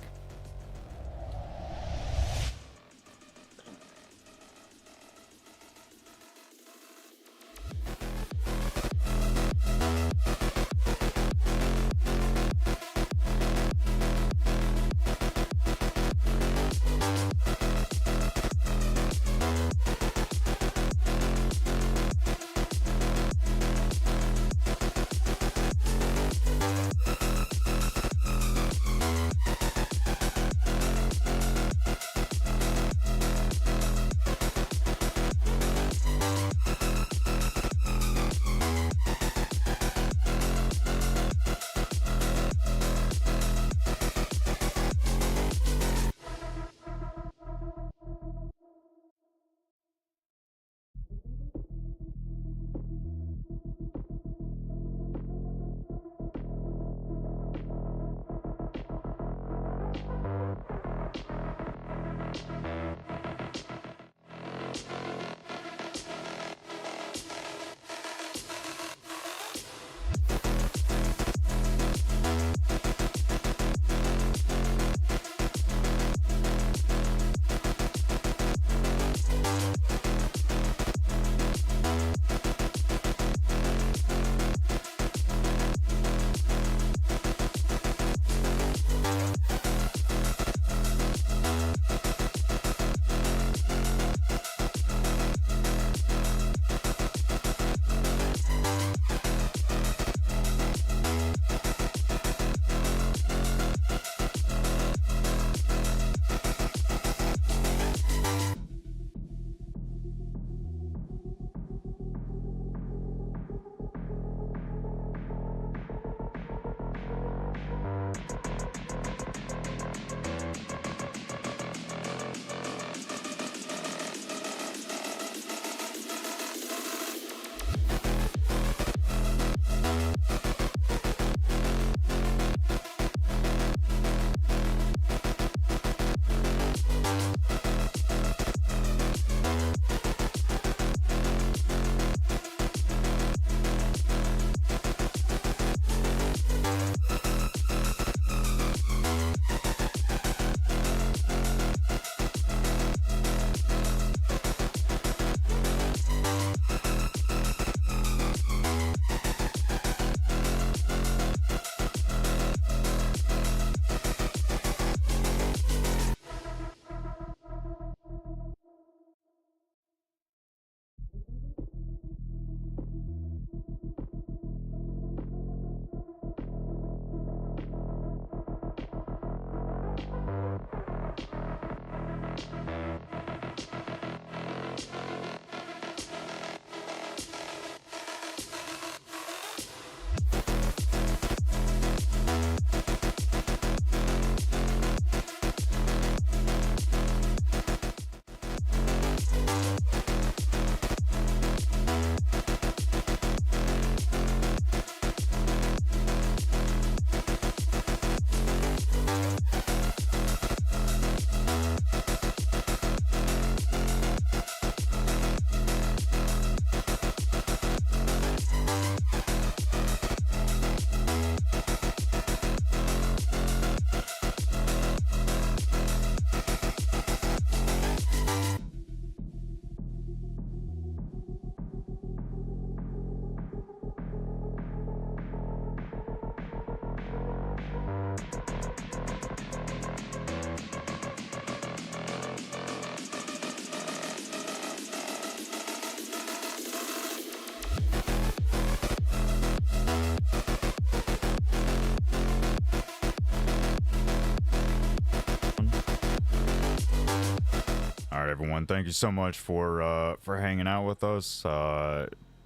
right, everyone. Thank you so much for hanging out with us.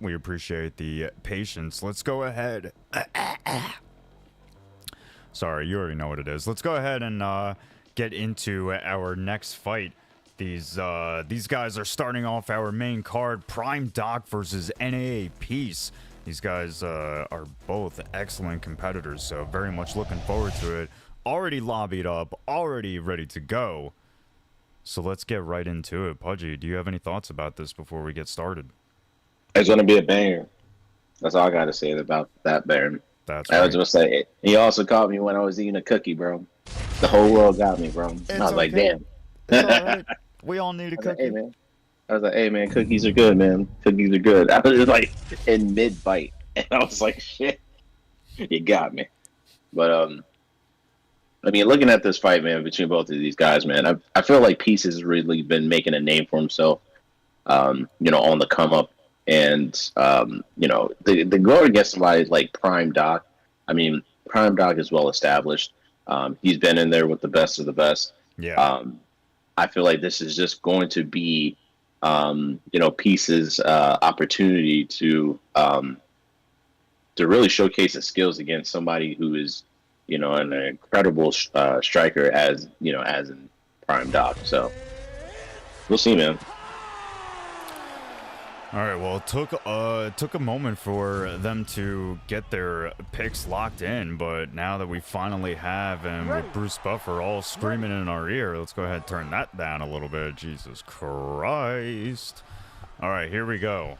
We appreciate the patience. Let's go ahead. Sorry, you already know what it is. Let's go ahead and get into our next fight. These guys are starting off our main card. Prime Doc versus NAA Peace. These guys are both excellent competitors, so very much looking forward to it. Already lobbied up, already ready to go. So let's get right into it. Pudgy, do you have any thoughts about this before we get started? It's going to be a banger. That's all I got to say about that, Baron. That's I right. was going to say, he also caught me when I was eating a cookie, bro. The whole world got me, bro. I was like, damn. It's all right. We all need a cookie. I was like, hey, man, cookies are good, man. Cookies are good. I was like in mid-bite, and I was like, shit, you got me. But, I mean, looking at this fight, man, between both of these guys, man, I feel like Peace has really been making a name for himself, on the come up. And, they go against somebody like Prime Doc. I mean, Prime Doc is well established. He's been in there with the best of the best. Yeah. I feel like this is just going to be, Peace's opportunity to really showcase his skills against somebody who is, an incredible striker as in Prime Doc. So we'll see, man. All right, well, it took a moment for them to get their picks locked in, but now that we finally have, and with Bruce Buffer all screaming in our ear, let's go ahead and turn that down a little bit. Jesus Christ. All right, here we go.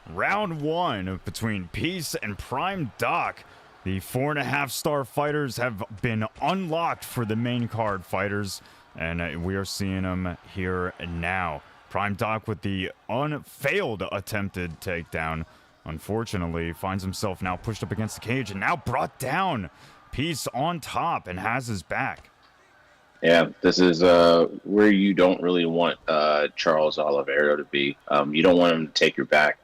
Round one between Peace and Prime Doc. The 4.5-star fighters have been unlocked for the main card fighters, and we are seeing them here now. Prime Doc with the unfailed attempted takedown. Unfortunately, finds himself now pushed up against the cage and now brought down. Peace on top and has his back. Yeah, this is where you don't really want Charles Oliveira to be. You don't want him to take your back.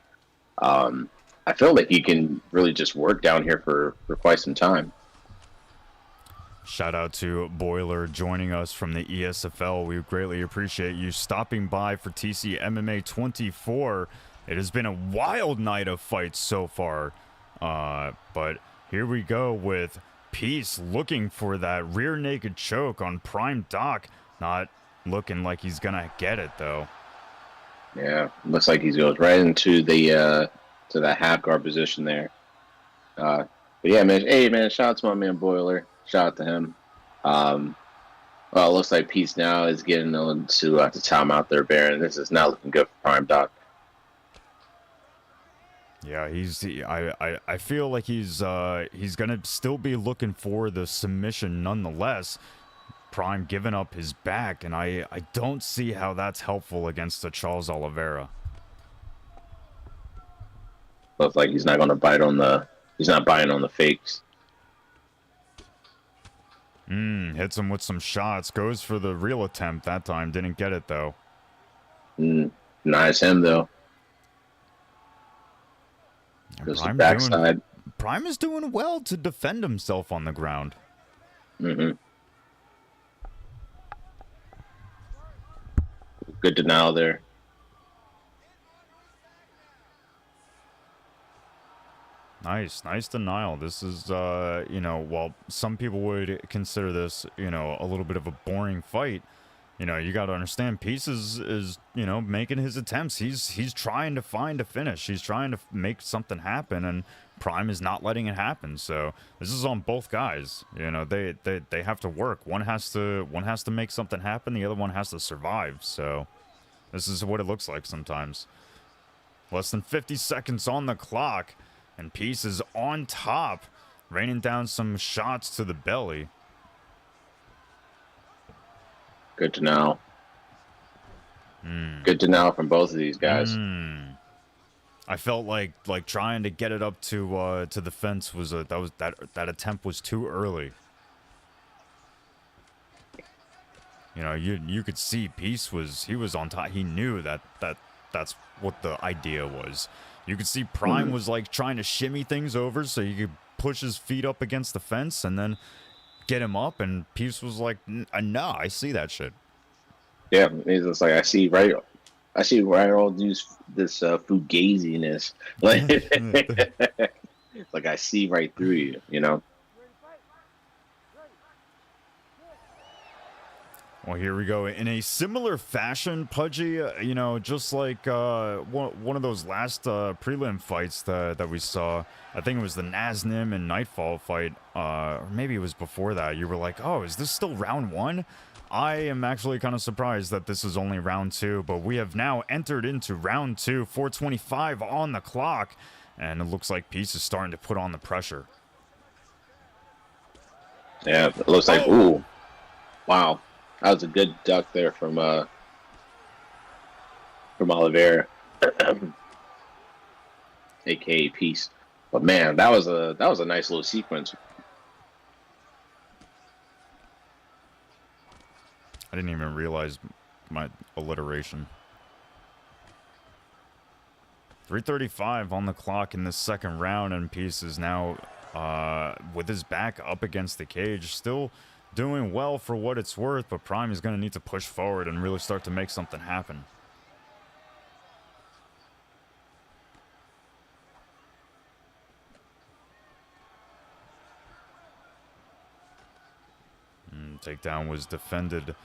I feel like he can really just work down here for quite some time. Shout out to Boiler joining us from the ESFL. We greatly appreciate you stopping by for TC MMA 24. It has been a wild night of fights so far. But here we go with Peace looking for that rear naked choke on Prime Doc. Not looking like he's going to get it, though. Yeah, looks like he goes right into the to that half guard position there. But yeah, man. Hey, man, shout out to my man Boiler. Shout out to him. Well, it looks like Peace now is getting on to time out there, Baron. This is not looking good for Prime Doc. Yeah, I feel like he's gonna still be looking for the submission nonetheless. Prime giving up his back, and I don't see how that's helpful against the Charles Oliveira. Looks like he's not going to bite on the. He's not biting on the fakes. Hits him with some shots. Goes for the real attempt that time. Didn't get it, though. Nice him, though. Goes to backside. Prime is doing well to defend himself on the ground. Good denial there. Nice denial. This is, while some people would consider this, a little bit of a boring fight, you got to understand Peace is making his attempts. He's trying to find a finish. He's trying to make something happen, and Prime is not letting it happen. So this is on both guys. They have to work. One has to make something happen. The other one has to survive. So this is what it looks like sometimes. Less than 50 seconds on the clock. And Peace is on top, raining down some shots to the belly. Good to know. Good to know from both of these guys. I felt like trying to get it up to the fence was that attempt was too early. You could see Peace was on top. He knew that's what the idea was. You could see Prime was like trying to shimmy things over so you could push his feet up against the fence and then get him up, and Peace was like, no, I see that shit. Yeah, it's just like I see right all this fugaziness. Like, it's like I see right through you, you know. Well, here we go. In a similar fashion, Pudgy, you know, just like one of those last prelim fights that we saw, I think it was the Naznim and Nightfall fight, or maybe it was before that. You were like, oh, is this still round one? I am actually kind of surprised that this is only round two, but we have now entered into round two, 4:25 on the clock, and it looks like Peace is starting to put on the pressure. Yeah, it looks like, ooh, wow. That was a good duck there from Oliveira, aka Peace. But man, that was a nice little sequence. I didn't even realize my alliteration. 3:35 on the clock in this second round, and Peace is now with his back up against the cage, still doing well for what it's worth, but Prime is going to need to push forward and really start to make something happen. Takedown was defended,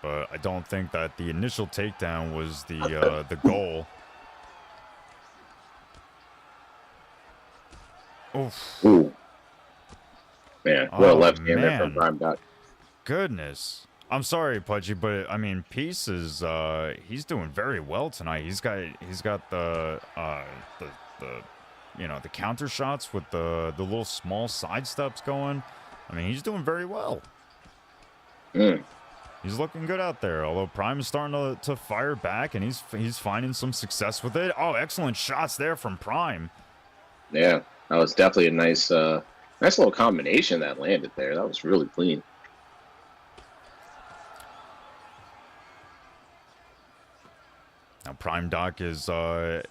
but I don't think that the initial takedown was the goal. Oof. Ooh. Man, what a left hand there from man. Prime Doc. Goodness. I'm sorry, Pudgy, but I mean, Peace is he's doing very well tonight. He's got the you know, the counter shots with the little small side steps going. I mean, he's doing very well. He's looking good out there. Although Prime is starting to fire back, and he's finding some success with it. Oh, excellent shots there from Prime. Yeah, that was definitely a nice little combination that landed there. That was really clean. Now, Prime Doc is a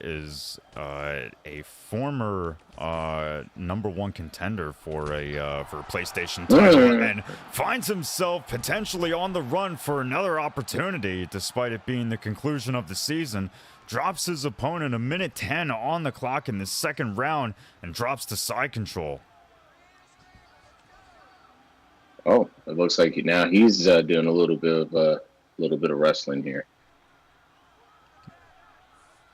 former #1 contender for a PlayStation title, and finds himself potentially on the run for another opportunity, despite it being the conclusion of the season. Drops his opponent 1:10 on the clock in the second round, and drops to side control. Oh, it looks like now he's doing a little bit of wrestling here.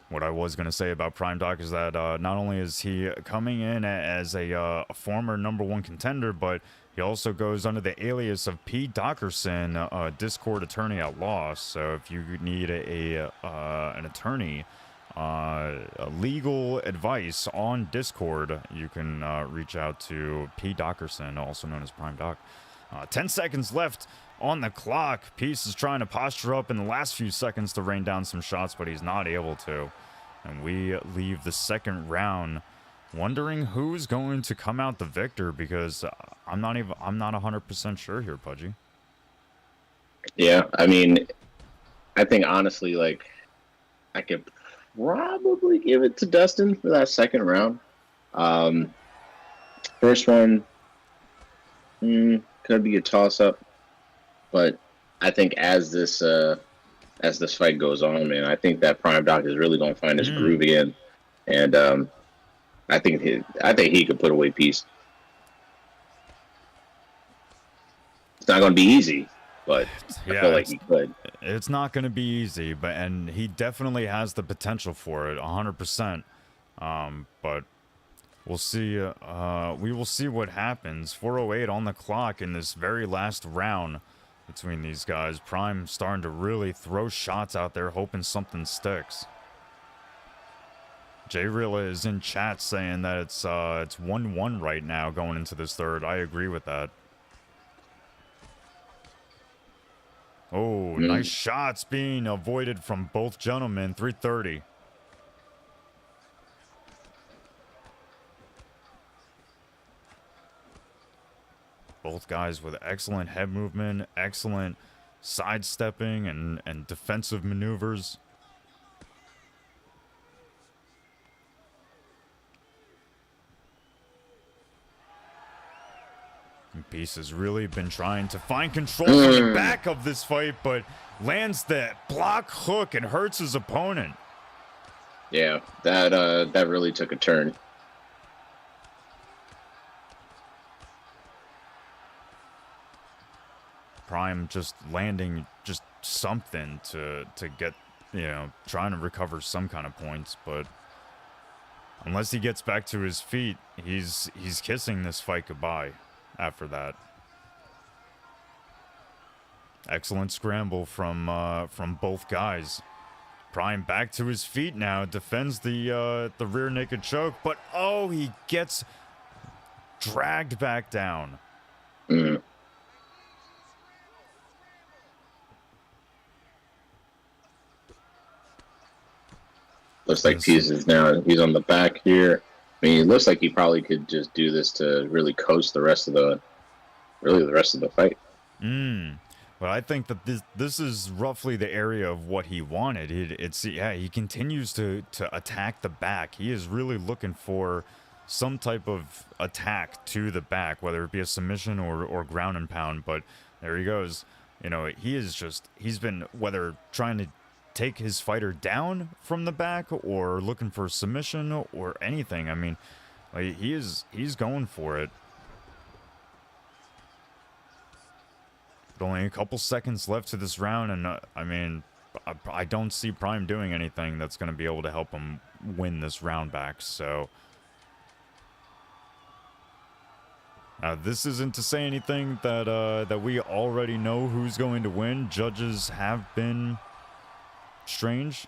What I was going to say about Prime Doc is that not only is he coming in as a former #1 contender, but he also goes under the alias of P. Dockerson, Discord attorney at law. So if you need an attorney, legal advice on Discord, you can reach out to P. Dockerson, also known as Prime Doc. 10 seconds left on the clock. Peace is trying to posture up in the last few seconds to rain down some shots, but he's not able to. And we leave the second round wondering who's going to come out the victor, because I'm not 100% sure here, Pudgy. Yeah, I mean, I think honestly, like, I could probably give it to Dustin for that second round. First one could be a toss-up, but I think as this fight goes on, man, I think that Prime Doc is really going to find his groove again, and I think he could put away Peace. It's not going to be easy, but I feel like he could. It's not going to be easy, and he definitely has the potential for it, 100%. But we'll see. We will see what happens. 4:08 on the clock in this very last round between these guys. Prime starting to really throw shots out there, hoping something sticks. Jrilla is in chat saying that it's 1-1 right now going into this third. I agree with that. Oh, nice shots being avoided from both gentlemen. 3:30. Both guys with excellent head movement, excellent sidestepping and defensive maneuvers. And Peace has really been trying to find control from the back of this fight, but lands that block hook and hurts his opponent. Yeah, that really took a turn. Prime just landing just something to get, you know, trying to recover some kind of points, but unless he gets back to his feet, he's kissing this fight goodbye after that. Excellent scramble from both guys. Prime back to his feet now, defends the rear naked choke, but oh, he gets dragged back down. Looks like Peace is now, he's on the back here. I mean, it looks like he probably could just do this to really coast the rest of the fight. But I think that this is roughly the area of what he wanted. He continues to attack the back. He is really looking for some type of attack to the back, whether it be a submission or ground and pound. But there he goes. You know, he's been whether trying to take his fighter down from the back or looking for a submission or anything. I mean, like, he's going for it. But only a couple seconds left to this round, and I mean, I don't see Prime doing anything that's going to be able to help him win this round back. So this isn't to say anything that we already know who's going to win. Judges have been strange.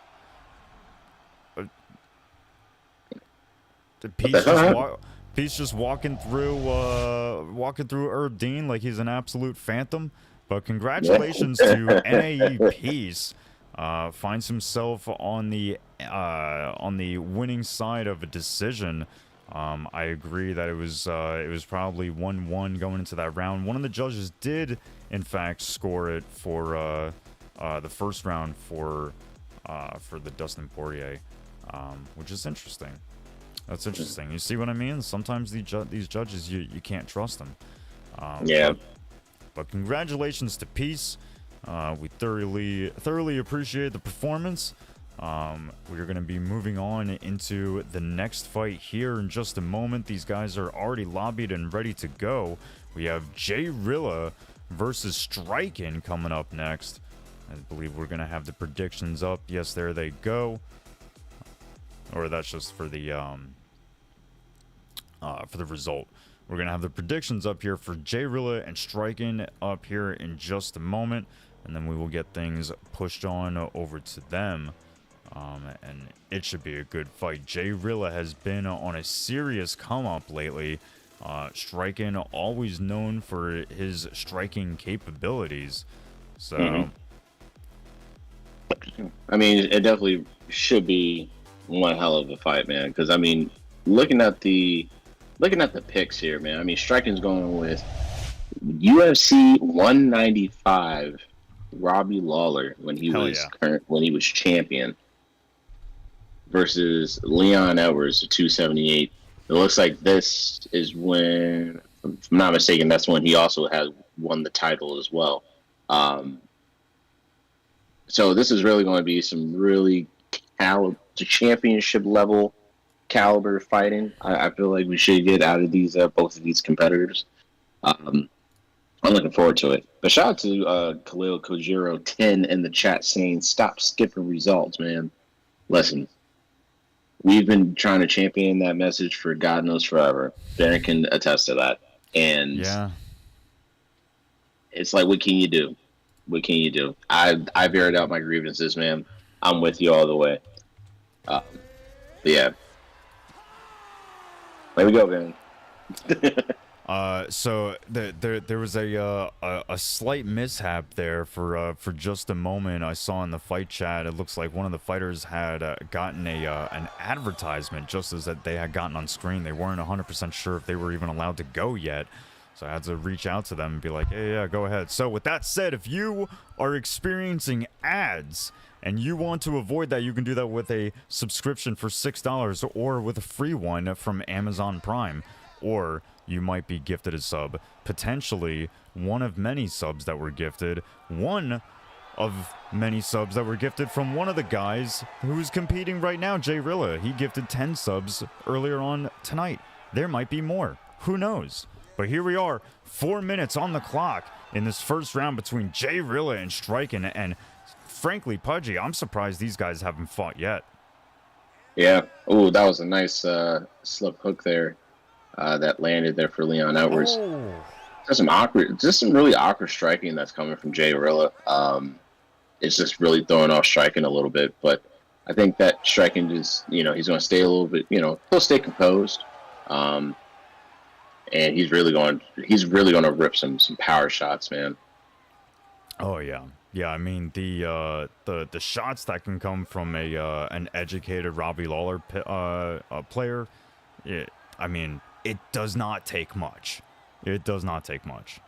Peace just walking through Herb Dean like he's an absolute phantom. But congratulations to NAE Peace. Finds himself on the winning side of a decision. I agree that it was probably 1-1 going into that round. One of the judges did in fact score it for the first round for the Dustin Poirier, which is interesting. That's interesting. You see what I mean? Sometimes these judges, you can't trust them. Yeah. But congratulations to Peace. We thoroughly appreciate the performance. We are going to be moving on into the next fight here in just a moment. These guys are already lobbied and ready to go. We have Jrilla versus Strqin coming up next. I believe we're going to have the predictions up. Yes, there they go. Or that's just for the result. We're going to have the predictions up here for Jrilla and Strqin up here in just a moment. And then we will get things pushed on over to them. And it should be a good fight. Jrilla has been on a serious come-up lately. Strqin always known for his striking capabilities. So... I mean, it definitely should be one hell of a fight, man. Because I mean, looking at the picks here, man. I mean, Strqin's going with UFC 195 Robbie Lawler when he was champion versus Leon Edwards 278. It looks like this is when, if I'm not mistaken, that's when he also has won the title as well. So this is really going to be some really championship level caliber fighting. I feel like we should get out of these both of these competitors. I'm looking forward to it. But shout out to Khalil Kojiro 10 in the chat saying, "Stop skipping results, man." Listen, we've been trying to champion that message for God knows forever. Darren can attest to that. And yeah, it's like, what can you do? What can you do? I've aired out my grievances, man. I'm with you all the way. But yeah. There we go, man. So there was a slight mishap there for just a moment. I saw in the fight chat, it looks like one of the fighters had gotten an advertisement just as that they had gotten on screen. They weren't 100% sure if they were even allowed to go yet. So I had to reach out to them and be like, hey, yeah, go ahead. So with that said, if you are experiencing ads and you want to avoid that, you can do that with a subscription for $6 or with a free one from Amazon Prime. or you might be gifted a sub. Potentially one of many subs that were gifted. One of many subs that were gifted from one of the guys who's competing right now, Jrilla. He gifted 10 subs earlier on tonight. There might be more. Who knows? But here we are, 4 minutes on the clock in this first round between Jrilla and Strqin. And frankly, Pudgy, I'm surprised these guys haven't fought yet. Yeah. Oh, that was a nice slip hook there that landed there for Leon Edwards. Oh. Just some really awkward striking that's coming from Jrilla. It's just really throwing off Strqin a little bit, but I think that Strqin is, he's going to stay a little bit, he'll stay composed, and he's really going to rip some power shots, man. Oh yeah, yeah. I mean the shots that can come from an educated Robbie Lawler player, I mean it does not take much. It does not take much.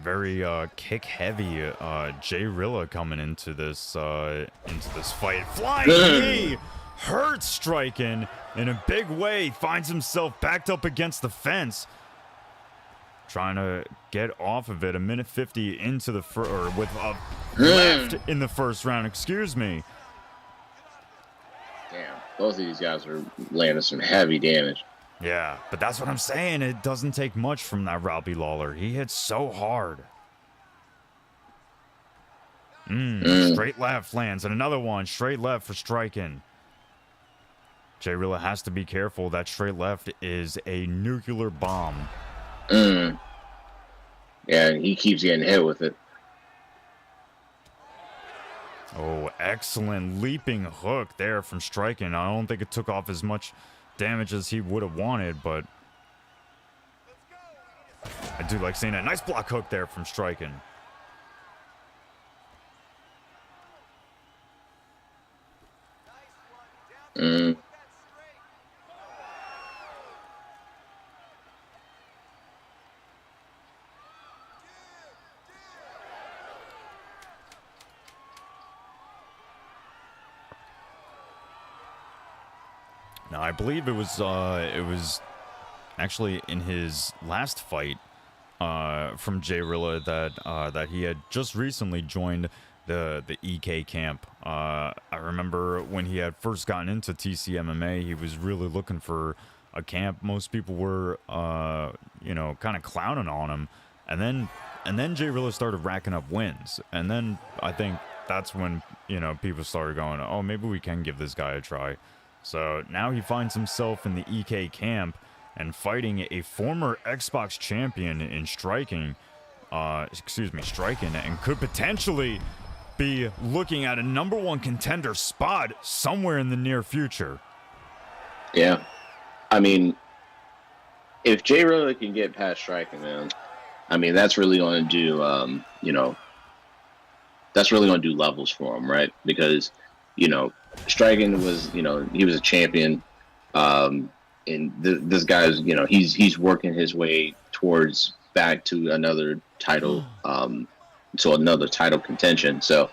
Very kick heavy Jrilla coming into this fight. Flying knee hurts Strqin in a big way. Finds himself backed up against the fence. Trying to get off of it. 1:50 into the with a left in the first round. Excuse me. Damn, both of these guys are landing some heavy damage. Yeah, but that's what I'm saying. It doesn't take much from that Robbie Lawler. He hits so hard. Straight left lands, and another one. Straight left for Strqin. Jrilla has to be careful. That straight left is a nuclear bomb. Yeah, and he keeps getting hit with it. Oh, excellent leaping hook there from Strqin. I don't think it took off as much damage as he would have wanted, but I do like seeing that. Nice block hook there from Strqin. Now, I believe it was actually in his last fight from Jrilla that he had just recently joined the EK camp. I remember when he had first gotten into TC MMA, he was really looking for a camp. Most people were kind of clowning on him, and then Jrilla started racking up wins, and then I think that's when people started going, oh, maybe we can give this guy a try. So now he finds himself in the EK camp and fighting a former Xbox champion in Strqin, and could potentially be looking at a #1 contender spot somewhere in the near future. Yeah. I mean, if Jrilla can get past Strqin, man, I mean, that's really going to do, that's really going to do levels for him, right? Because, Strqin was, he was a champion, and this guy's, he's working his way towards back to another title, to another title contention. So,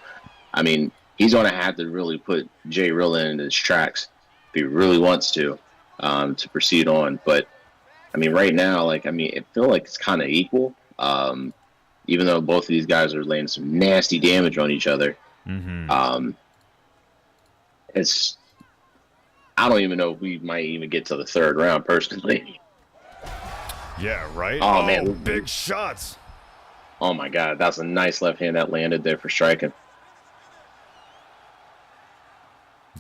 I mean, he's going to have to really put Jrilla in his tracks if he really wants to proceed on. But, I mean, right now, I feel like it's kind of equal, even though both of these guys are laying some nasty damage on each other. I don't even know if we might even get to the third round, personally. Yeah, right? Oh, man. Big shots. Oh, my God. That's a nice left hand that landed there for Strqin.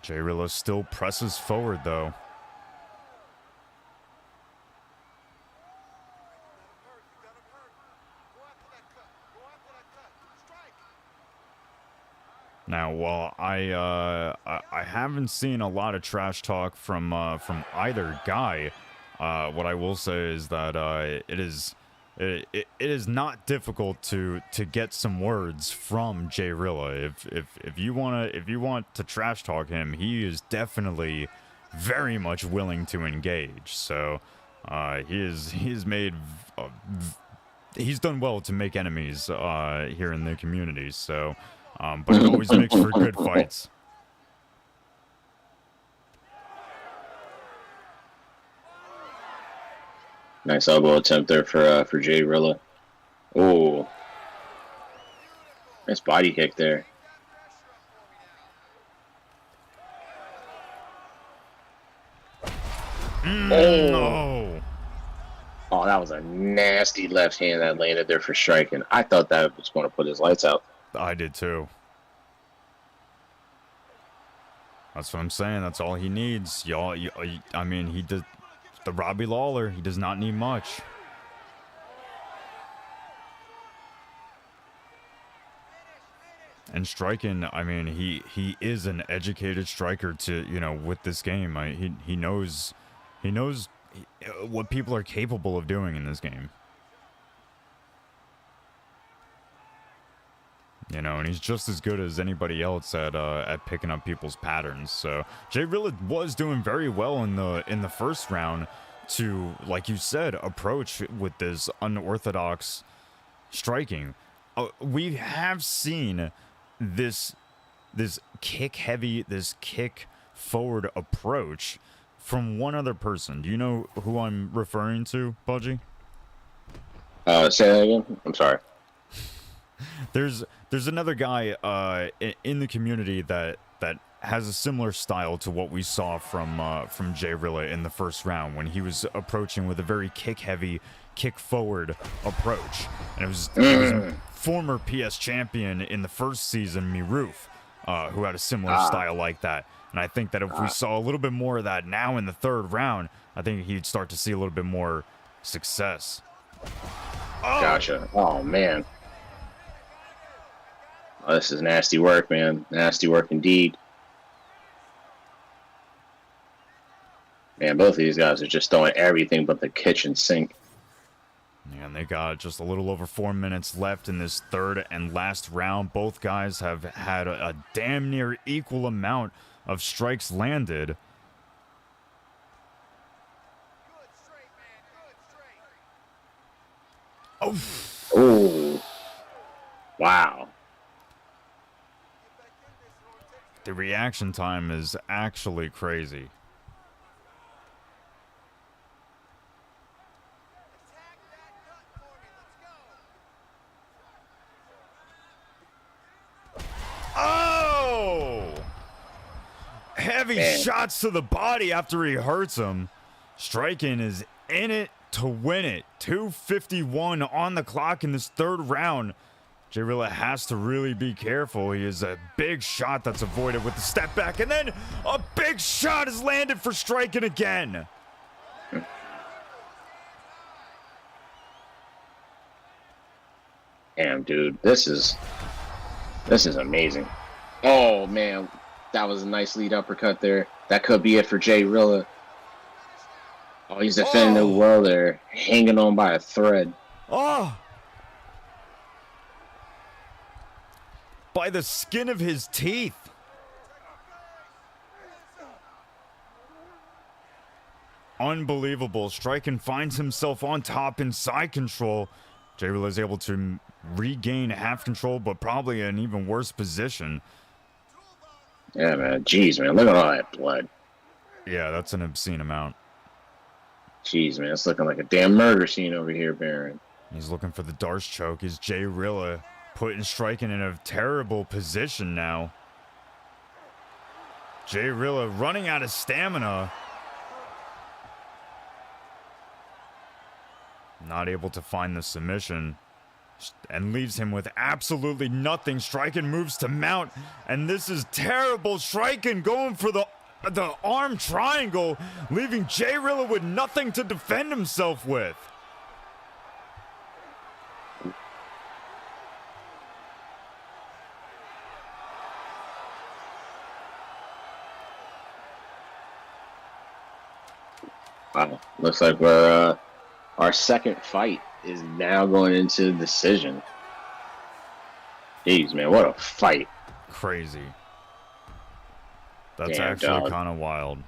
Jrilla still presses forward, though. Now, while I haven't seen a lot of trash talk from either guy, what I will say is that it is it is not difficult to get some words from Jrilla. If you want to trash talk him, he is definitely very much willing to engage. So he's done well to make enemies here in the community. So but it always makes for good fights. Nice elbow attempt there for Jrilla. Oh, nice body kick there. No. Oh, that was a nasty left hand that landed there for Strqin. I thought that was going to put his lights out. I did too. That's what I'm saying. That's all he needs. I mean, he does the Robbie Lawler. He does not need much. And Strqin, I mean, he is an educated striker to, you know, with this game. He knows what people are capable of doing in this game. You know, and he's just as good as anybody else at picking up people's patterns. So Jrilla was doing very well in the first round to, like you said, approach with this unorthodox striking. We have seen this kick heavy, this kick forward approach from one other person. Do you know who I'm referring to, Budgie? Say that again. I'm sorry. There's another guy in the community that has a similar style to what we saw from Jrilla in the first round when he was approaching with a very kick heavy, kick forward approach. And it was former PS champion in the first season, Miroof, who had a similar style like that. And I think that if we saw a little bit more of that now in the third round, I think he'd start to see a little bit more success. Oh. Gotcha. Oh man. Oh, this is nasty work, man. Nasty work indeed. Man, both of these guys are just throwing everything but the kitchen sink. And they got just a little over 4 minutes left in this third and last round. Both guys have had a damn near equal amount of strikes landed. Oh. Oh. Wow. The reaction time is actually crazy. Oh! Heavy shots to the body after he hurts him. Strqin is in it to win it. 2:51 on the clock in this third round. Jrilla has to really be careful. He is a big shot that's avoided with the step back, and then a big shot is landed for Strqin again. Damn, dude, this is amazing. Oh man, that was a nice lead uppercut there. That could be it for Jrilla. Oh, he's defending it well there, hanging on by a thread. Oh! By the skin of his teeth. Unbelievable. Strqin finds himself on top in side control. Jrilla is able to regain half control, but probably an even worse position. Yeah, man. Jeez, man. Look at all that blood. Yeah, that's an obscene amount. Jeez, man. It's looking like a damn murder scene over here, Baron. He's looking for the Darce choke. Is Jrilla putting Strqin in a terrible position now? Jrilla running out of stamina. Not able to find the submission. And leaves him with absolutely nothing. Strqin moves to mount. And this is terrible. Strqin going for the arm triangle. Leaving Jrilla with nothing to defend himself with. Wow. Looks like we're our second fight is now going into the decision. Jeez, man, what a fight. Crazy. That's Damn, actually dog. kind of wild.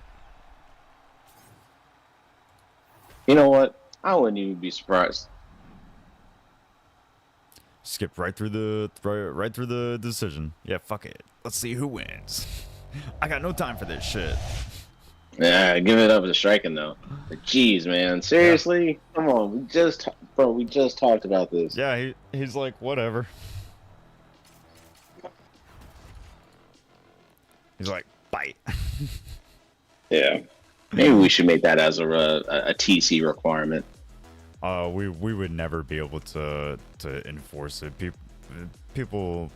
You know what? I wouldn't even be surprised. Skip right through the right through the decision. Yeah, fuck it. Let's see who wins. I got no time for this shit. Yeah, give it up to Strqin though. But jeez, man, seriously, come on. We just talked about this. Yeah, he's like whatever. He's like bite. Yeah, maybe we should make that as a TC requirement. We would never be able to enforce it. People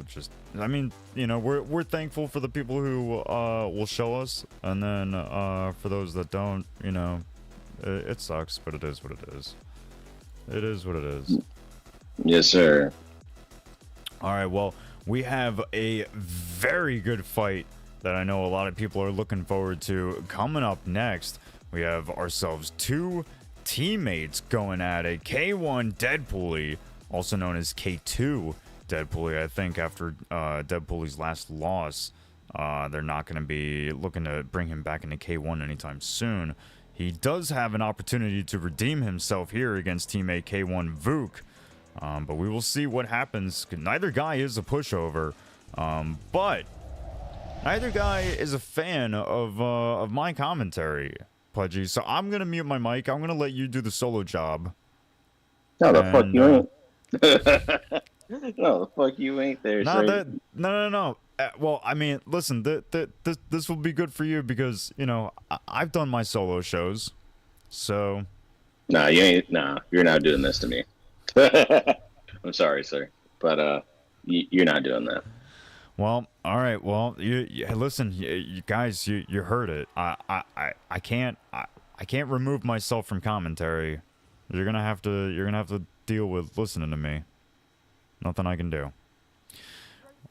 just, I mean, you know, we're thankful for the people who will show us, and then for those that don't, you know, it sucks, but it is what it is. It is what it is. Yes, sir. All right, well, we have a very good fight that I know a lot of people are looking forward to coming up next. We have ourselves two teammates going at it. K1 Deadpooly, also known as K2 Deadpooly. I think after Deadpooly's last loss, they're not going to be looking to bring him back into K1 anytime soon. He does have an opportunity to redeem himself here against teammate K1 Vuk, but we will see what happens. Neither guy is a pushover, but neither guy is a fan of my commentary, Pudgy. So I'm going to mute my mic. I'm going to let you do the solo job. No, the fuck you ain't. No, the fuck you ain't there, sir. No. Well, I mean, listen, this will be good for you because, you know, I've done my solo shows, so... Nah, you ain't. Nah, you're not doing this to me. I'm sorry, sir, but you're not doing that. Well, all right. Well, you listen, you guys, you heard it. I can't remove myself from commentary. You're gonna have to deal with listening to me. Nothing I can do.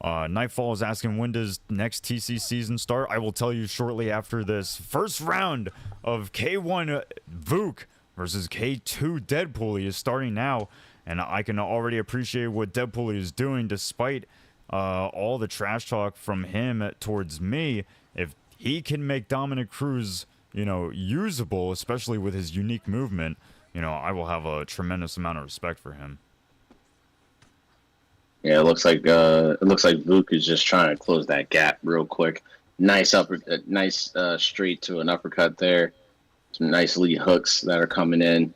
Nightfall is asking, when does next TC season start? I will tell you shortly after this. First round of K1 Vuk versus K2 Deadpooly is starting now, and I can already appreciate what Deadpooly is doing despite all the trash talk from him towards me. If he can make Dominic Cruz, you know, usable, especially with his unique movement, you know, I will have a tremendous amount of respect for him. Yeah, it looks like Vuk is just trying to close that gap real quick. Nice straight to an uppercut there. Some nice lead hooks that are coming in.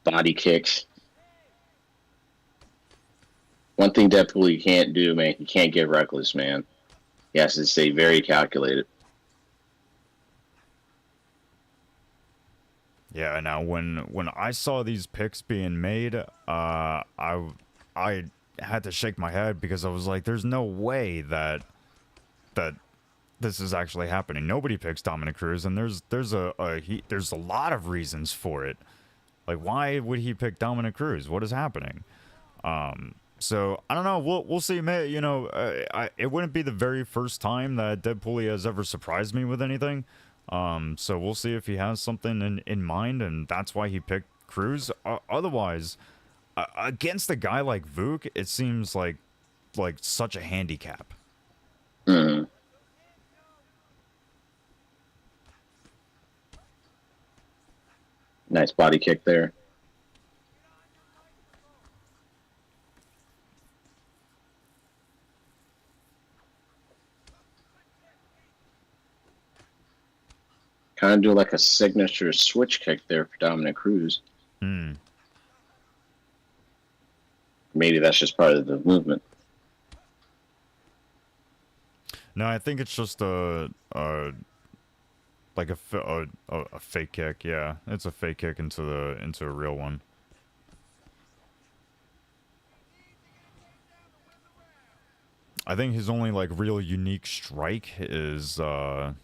Body kicks. One thing Deadpooly can't do, man, he can't get reckless, man. He has to stay very calculated. Yeah, now when I saw these picks being made, I had to shake my head because I was like, there's no way that this is actually happening. Nobody picks Dominic Cruz, and there's a lot of reasons for it. Like, why would he pick Dominic Cruz? What is happening? So I don't know. We'll see. You know, it wouldn't be the very first time that Deadpooly has ever surprised me with anything. So we'll see if he has something in mind, and that's why he picked Cruz. Otherwise, against a guy like Vuk, it seems like such a handicap. Mm. Nice body kick there. Kind of do like a signature switch kick there for Dominic Cruz. Hmm. Maybe that's just part of the movement. No, I think it's just a fake kick. Yeah, it's a fake kick into a real one. I think his only like real unique strike is the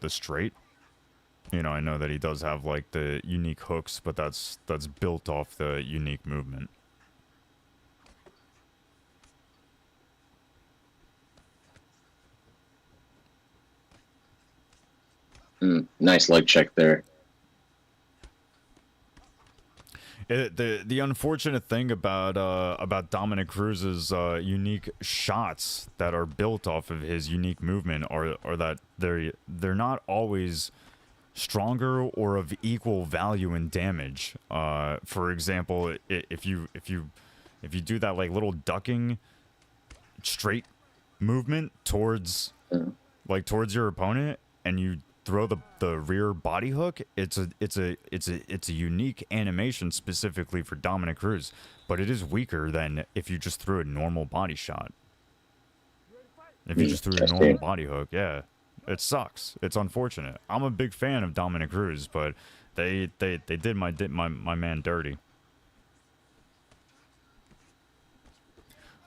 straight. You know, I know that he does have like the unique hooks, but that's built off the unique movement. Nice leg check there. The unfortunate thing about Dominic Cruz's unique shots that are built off of his unique movement are that they're not always stronger or of equal value and damage. For example, if you do that like little ducking straight movement towards your opponent and you throw the rear body hook, it's a unique animation specifically for Dominic Cruz, but it is weaker than if you just threw a normal body shot. If you just threw a normal body hook, yeah, it sucks. It's unfortunate. I'm a big fan of Dominic Cruz, but they did my man dirty.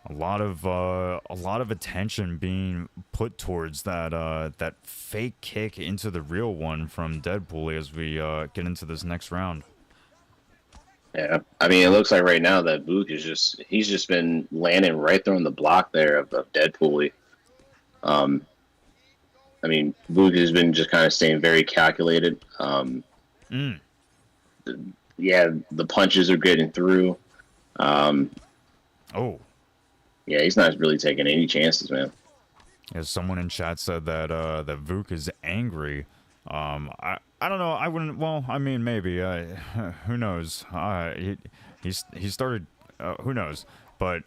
A lot of attention being put towards that fake kick into the real one from Deadpooly as we get into this next round. Yeah, I mean, it looks like right now that Book is he's just been landing right there on the block there of Deadpooly. I mean, Book has been just kind of staying very calculated. Yeah, the punches are getting through. Yeah, he's not really taking any chances, man. As someone in chat said that that Vuk is angry. I don't know. I wouldn't. Well, I mean, maybe. Who knows? He started. Who knows? But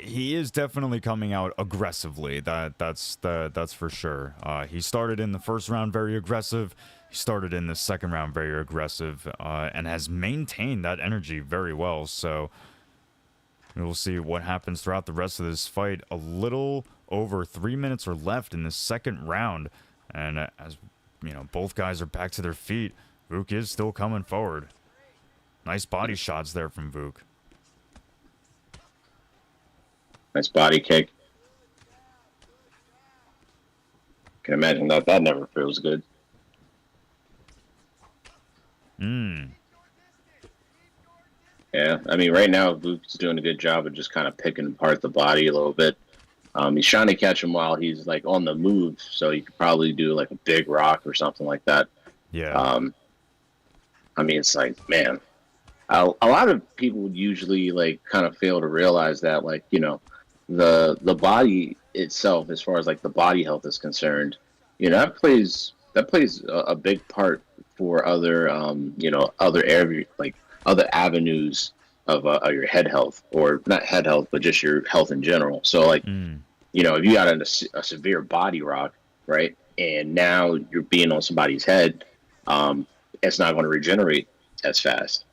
he is definitely coming out aggressively. That's for sure. He started in the first round very aggressive. He started in the second round very aggressive, and has maintained that energy very well. So we'll see what happens throughout the rest of this fight. A little over 3 minutes are left in the second round, and as you know, both guys are back to their feet. Vuk is still coming forward. Nice body shots there from Vuk. Nice body kick. Can imagine that never feels good. Yeah, I mean, right now, Vuk's doing a good job of just kind of picking apart the body a little bit. He's trying to catch him while he's, like, on the move, so he could probably do, like, a big rock or something like that. Yeah. I mean, it's like, man, a lot of people usually, like, kind of fail to realize that, like, you know, the body itself, as far as, like, the body health is concerned, you know, that plays a big part for other, you know, other areas, like, other avenues of your head health, or not head health, but just your health in general. So, like, you know, if you got a severe body rock, right, and now you're being on somebody's head, it's not going to regenerate as fast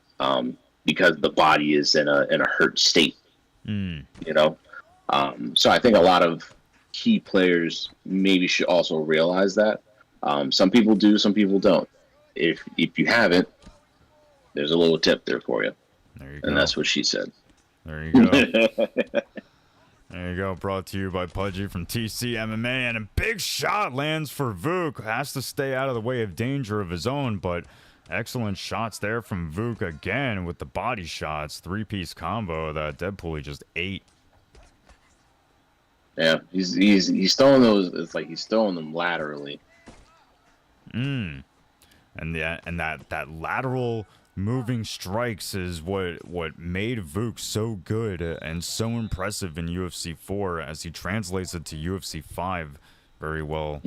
because the body is in a hurt state. You know, so I think a lot of key players maybe should also realize that. Some people do, some people don't. If you haven't, there's a little tip there for you. There you go. And that's what she said. There you go. There you go. Brought to you by Pudgy from TC MMA. And a big shot lands for Vuk. Has to stay out of the way of danger of his own, but excellent shots there from Vuk again with the body shots. Three-piece combo that Deadpooly just ate. Yeah, he's throwing those. It's like he's throwing them laterally. And that lateral moving strikes is what made Vuk so good and so impressive in UFC 4 as he translates it to UFC 5 very well.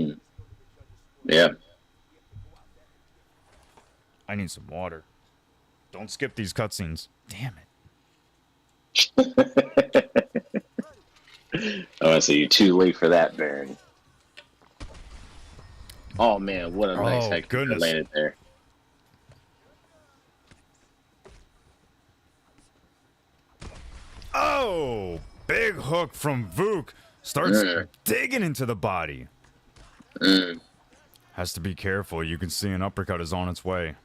Yeah. I need some water. Don't skip these cutscenes. Damn it. Oh, so you're too late for that, Baron. Oh man, what a nice head kick that landed there. Oh, big hook from Vuk. Starts digging into the body. Has to be careful. You can see an uppercut is on its way.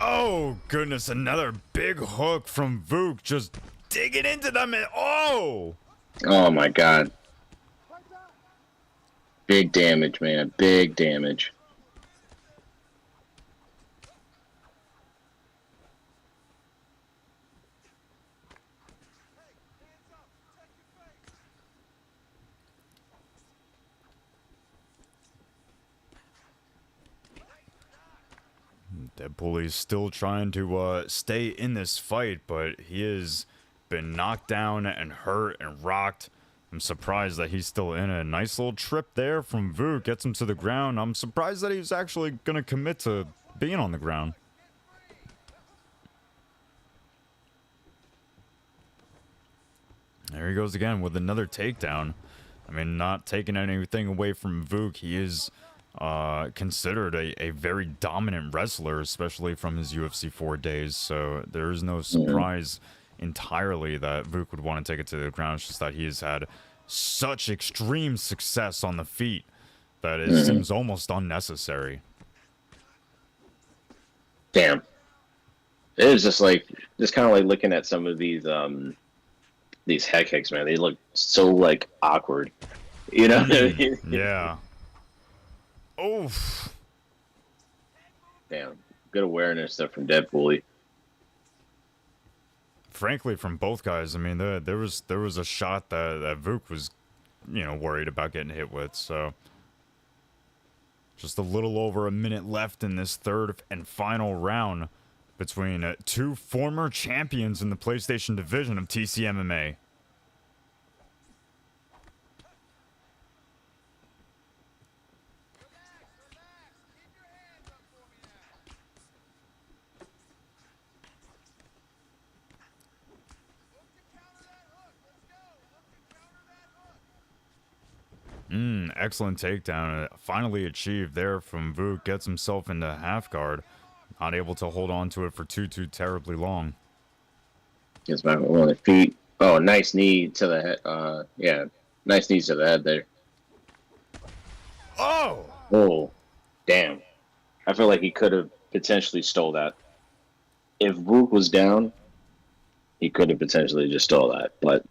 Oh, goodness. Another big hook from Vuk. Just digging into them. Oh! Oh, my God. Big damage, man. Big damage. Deadpooly's still trying to stay in this fight, but he has been knocked down and hurt and rocked. I'm surprised that he's still in it. Nice little trip there from Vuk, gets him to the ground. I'm surprised that he's actually going to commit to being on the ground. There he goes again with another takedown. I mean, not taking anything away from Vuk. He is considered a very dominant wrestler, especially from his UFC 4 days. So there is no surprise entirely that Vuk would want to take it to the ground. It's just that he has had such extreme success on the feet that it seems almost unnecessary. Damn. It was just kind of like looking at some of these head kicks, man. They look so like awkward. You know what I mean? Yeah. Oof. Damn. Good awareness stuff from Deadpooly. Frankly, from both guys, I mean, there was a shot that Vuk was, worried about getting hit with. So, just a little over a minute left in this third and final round between two former champions in the PlayStation division of TC MMA. Excellent takedown. Finally achieved there from Vuk. Gets himself into half guard. Not able to hold on to it for too terribly long. Gets back on the feet. Oh, nice knee to the head. Yeah, nice knees to the head there. Oh, damn. I feel like he could have potentially stole that. If Vuk was down, he could have potentially just stole that. But,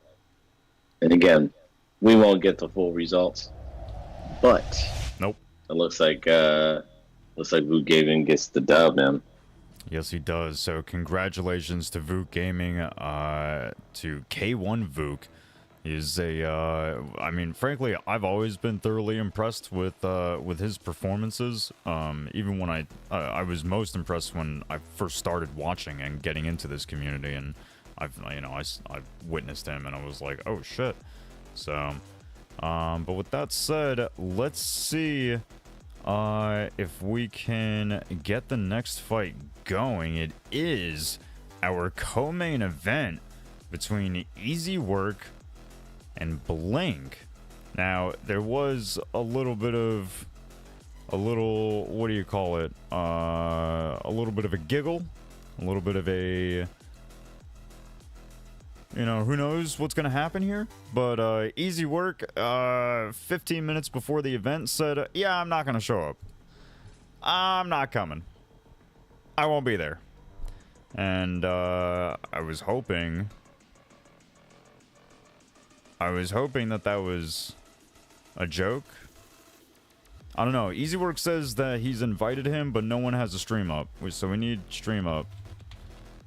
and again, we won't get the full results. But nope. It looks like Vuk Gaming gets the dub, man. Yes, he does. So congratulations to Vuk Gaming, to K1 Vuk. He's I mean, frankly, I've always been thoroughly impressed with his performances. Even when I was most impressed when I first started watching and getting into this community, and I've witnessed him and I was like, oh shit. So, but with that said, let's see if we can get the next fight going. It is our co-main event between EasyWork and Blink. Now, there was a little, what do you call it? A little bit of a giggle, a little bit of a, who knows what's going to happen here? But EasyWork, 15 minutes before the event said, yeah, I'm not going to show up. I'm not coming. I won't be there. And I was hoping that was a joke. I don't know. EasyWork says that he's invited him, but no one has a stream up. So we need stream up.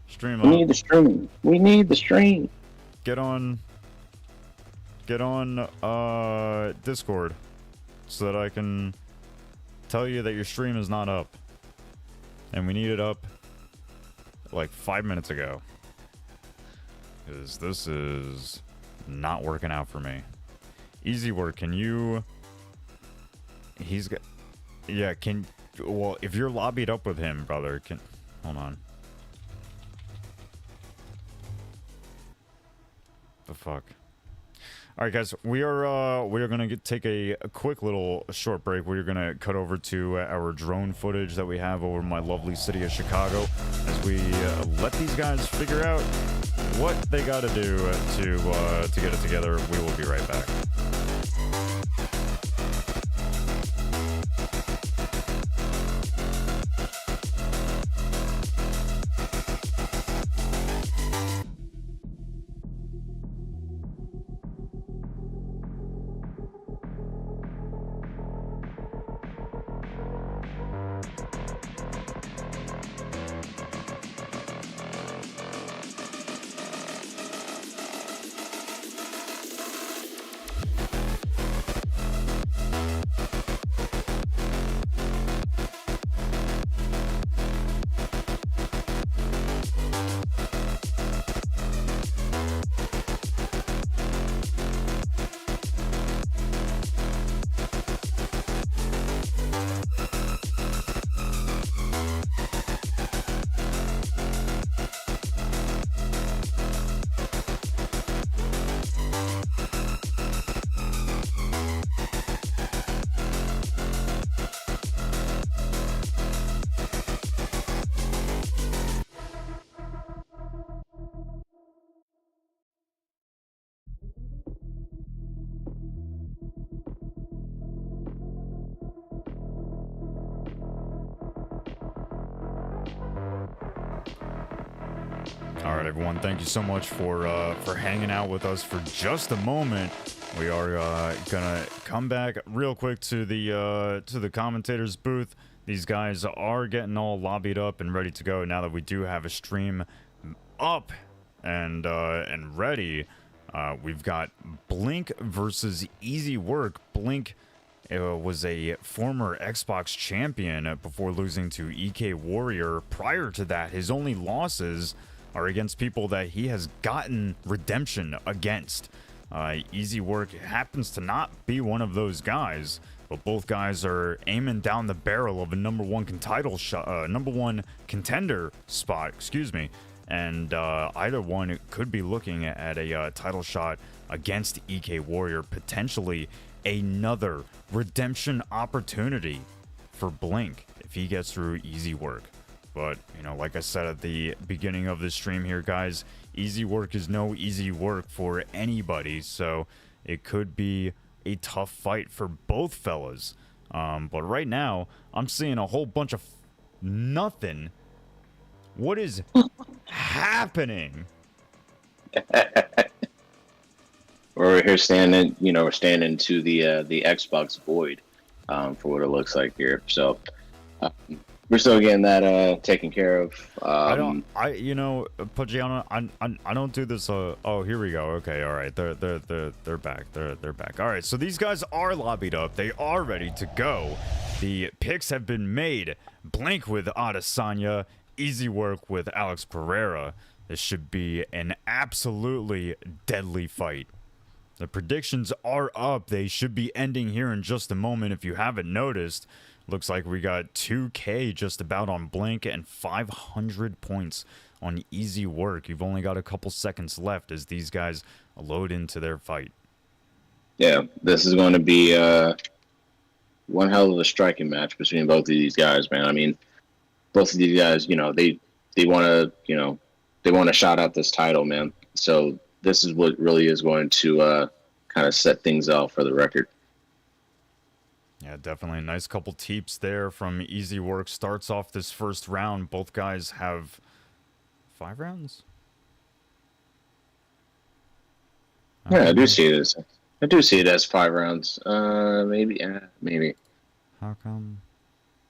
Stream up. We need the stream. We need the stream. Get on Discord so that I can tell you that your stream is not up. And we need it up like 5 minutes ago. Because this is not working out for me. EasyWork, can you... He's got... Yeah, well, if you're lobbied up with him, brother, hold on. The fuck. All right, guys, we are gonna take a quick little short break. We're gonna cut over to our drone footage that we have over my lovely city of Chicago as we let these guys figure out what they got to do to get it together. We will be right back. All right, everyone. Thank you so much for hanging out with us for just a moment. We are gonna come back real quick to the commentators booth. These guys are getting all lobbied up and ready to go now that we do have a stream up and ready. We've got Blink versus Easy Work. Blink was a former Xbox champion before losing to EK Warrior. Prior to that, his only losses are against people that he has gotten redemption against. Easy Work happens to not be one of those guys, but both guys are aiming down the barrel of a number one contender spot, excuse me. And either one could be looking at a title shot against EK Warrior, potentially another redemption opportunity for Blink if he gets through Easy Work. But, you know, like I said at the beginning of the stream here, guys, Easy Work is no easy work for anybody, so it could be a tough fight for both fellas. But right now, I'm seeing a whole bunch of nothing. What is happening? We're here standing, you know, we're standing to the Xbox void for what it looks like here. So we're still getting that taken care of. You know, Pagiano, I don't do this. Oh, here we go. Okay, all right, they're back. They're back. All right, so these guys are lobbied up. They are ready to go. The picks have been made. Blink with Adesanya, Easy Work with Alex Pereira. This should be an absolutely deadly fight. The predictions are up. They should be ending here in just a moment if you haven't noticed. Looks like we got 2K just about on Blink and 500 points on Easy Work. You've only got a couple seconds left as these guys load into their fight. Yeah, this is going to be one hell of a striking match between both of these guys, man. I mean, both of these guys, you know, they want to, you know, they want to shout out this title, man. So this is what really is going to kind of set things out for the record. Yeah, definitely a nice couple teeps there from Easy Work. Starts off this first round. Both guys have 5 rounds? Yeah, I do see it as 5 rounds. Maybe. How come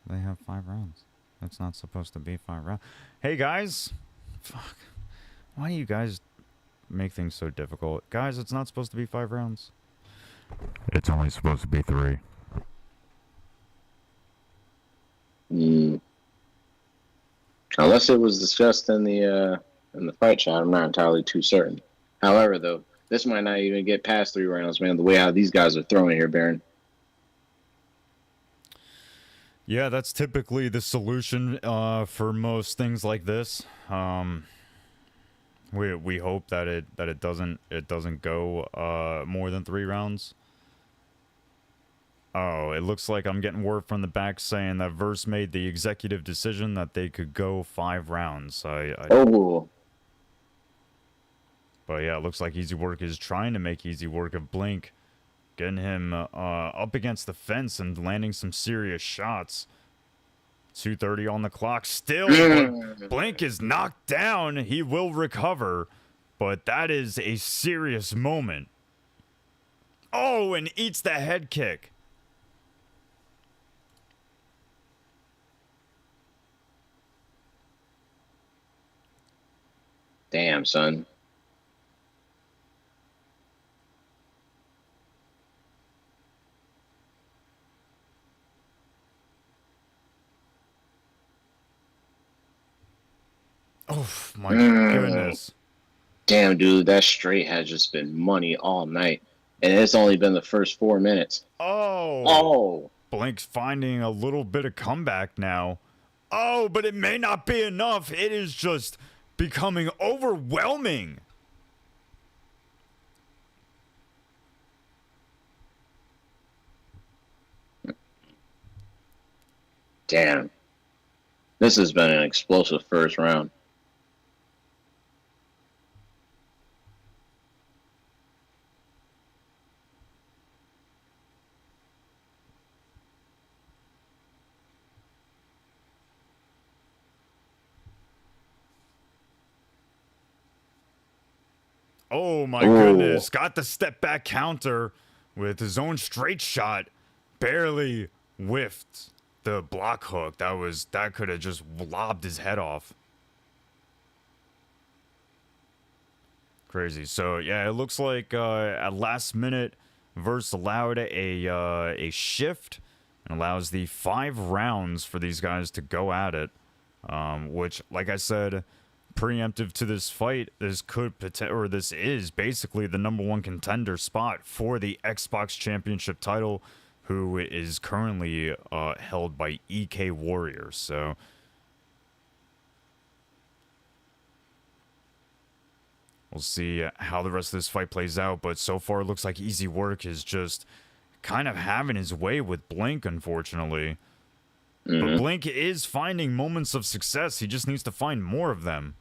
they have 5 rounds? That's not supposed to be 5 rounds. Hey, guys. Fuck. Why do you guys make things so difficult? Guys, it's not supposed to be 5 rounds. It's only supposed to be 3. Unless it was discussed in the fight chat, I'm not entirely too certain. However, though, this might not even get past 3 rounds, man. The way how these guys are throwing here, Baron. Yeah, that's typically the solution for most things like this. We hope that it doesn't go more than 3 rounds. Oh, it looks like I'm getting word from the back saying that Verse made the executive decision that they could go 5 rounds. Oh. But yeah, it looks like Easy Work is trying to make Easy Work of Blink, getting him up against the fence and landing some serious shots. 2:30 on the clock still, but Blink is knocked down. He will recover, but that is a serious moment. Oh, and eats the head kick. Damn, son. Oh, my goodness. Damn, dude, that straight has just been money all night. And it's only been the first 4 minutes. Oh. Blink's finding a little bit of comeback now. Oh, but it may not be enough. It is just becoming overwhelming. Damn. This has been an explosive first round. Oh my Ooh. goodness. Got the step back counter with his own straight shot. Barely whiffed the block hook. That could have just lobbed his head off. Crazy. So yeah, it looks like at last minute, Verse allowed a shift and allows the 5 rounds for these guys to go at it. Which, like I said, preemptive to this fight, this is basically the #1 contender spot for the Xbox Championship title, who is currently held by EK Warriors. So we'll see how the rest of this fight plays out, but so far it looks like Easy Work is just kind of having his way with Blink, unfortunately. But Blink is finding moments of success. He just needs to find more of them.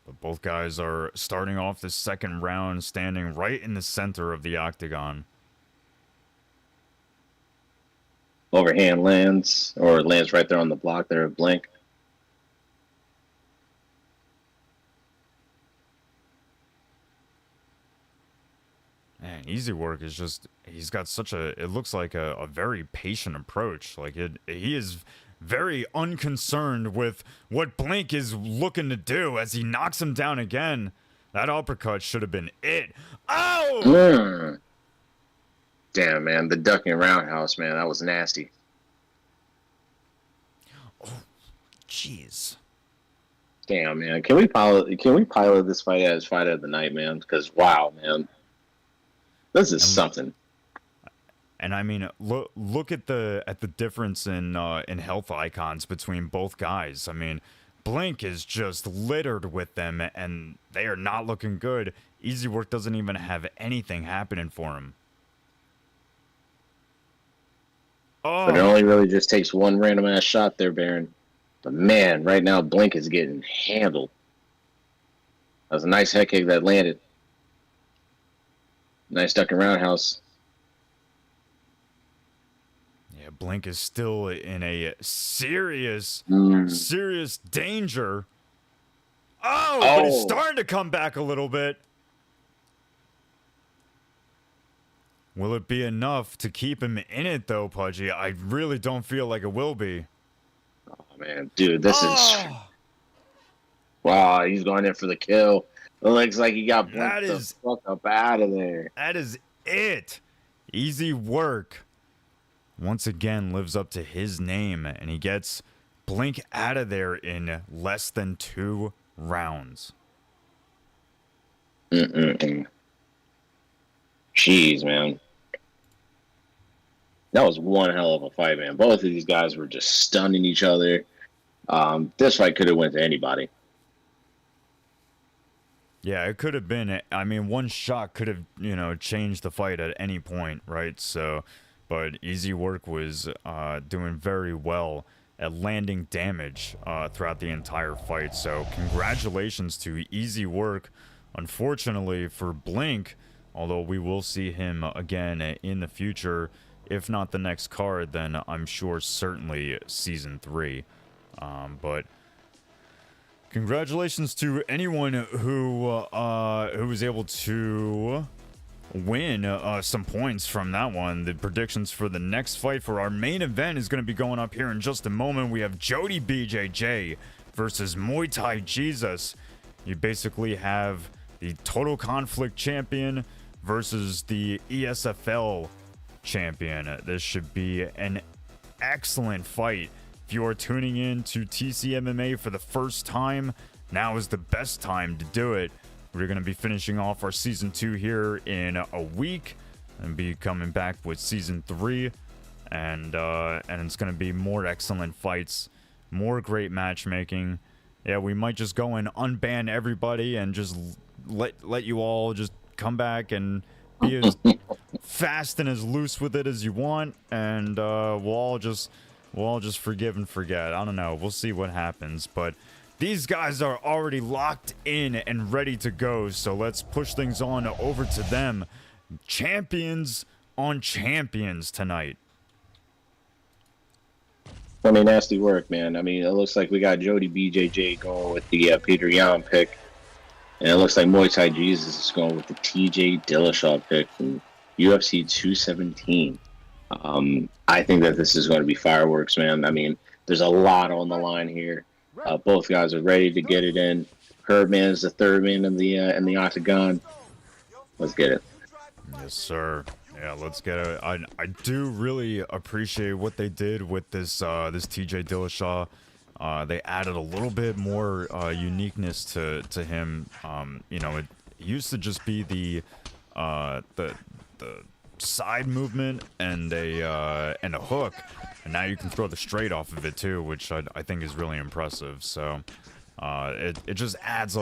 But both guys are starting off the second round standing right in the center of the octagon. Overhand lands, or lands right there on the block there at Blink. Man, Easy Work is just, he's got such a, it looks like a very patient approach. Like he is very unconcerned with what Blink is looking to do as he knocks him down again. That uppercut should have been it. Oh! Damn, man, the ducking roundhouse, man, that was nasty. Oh, jeez. Damn, man, can we pilot this fight as fight of the night, man? Because wow, man, this is something. And I mean, look at the difference in health icons between both guys. I mean, Blink is just littered with them, and they are not looking good. Easy Work doesn't even have anything happening for him. Oh. But it only really just takes one random ass shot there, Baron. But man, right now Blink is getting handled. That was a nice head kick that landed. Nice ducking roundhouse. Yeah, Blink is still in a serious danger. Oh, but he's starting to come back a little bit. Will it be enough to keep him in it, though, Pudgy? I really don't feel like it will be. Oh, man. Dude, this is... Wow, he's going in for the kill. It looks like he got Blink the fuck up out of there. That is it. Easy Work once again lives up to his name, and he gets Blink out of there in less than 2 rounds. Jeez, man. That was one hell of a fight, man. Both of these guys were just stunning each other. This fight could have went to anybody. Yeah, it could have been. I mean, one shot could have, changed the fight at any point, right? So, but Easy Work was doing very well at landing damage throughout the entire fight. So, congratulations to Easy Work. Unfortunately for Blink, although we will see him again in the future, if not the next card, then I'm sure certainly Season 3. But congratulations to anyone who was able to win some points from that one. The predictions for the next fight for our main event is going to be going up here in just a moment. We have JodiBJJ versus MuayThaiJesus. You basically have the Total Conflict champion versus the ESFL champion. This should be an excellent fight. If you are tuning in to TC MMA for the first time, now is the best time to do it. We're going to be finishing off our Season 2 here in a week and be coming back with Season 3. And it's going to be more excellent fights, more great matchmaking. Yeah, we might just go and unban everybody and just let you all just come back and be as fast and as loose with it as you want, and we'll all just forgive and forget. I don't know. We'll see what happens, but these guys are already locked in and ready to go, so let's push things on over to them. Champions on champions tonight. I mean, nasty work, man. I mean, it looks like we got JodiBJJ going with the Peter Yan pick. And it looks like MuayThaiJesus is going with the TJ Dillashaw pick from UFC 217. I think that this is going to be fireworks, man. I mean, there's a lot on the line here. Both guys are ready to get it in. Herdman is the third man in the octagon. Let's get it. Yes, sir. Yeah, let's get it. I do really appreciate what they did with this this TJ Dillashaw. They added a little bit more uniqueness to him. You know, it used to just be the side movement and a hook, and now you can throw the straight off of it too, which I think is really impressive. So it just adds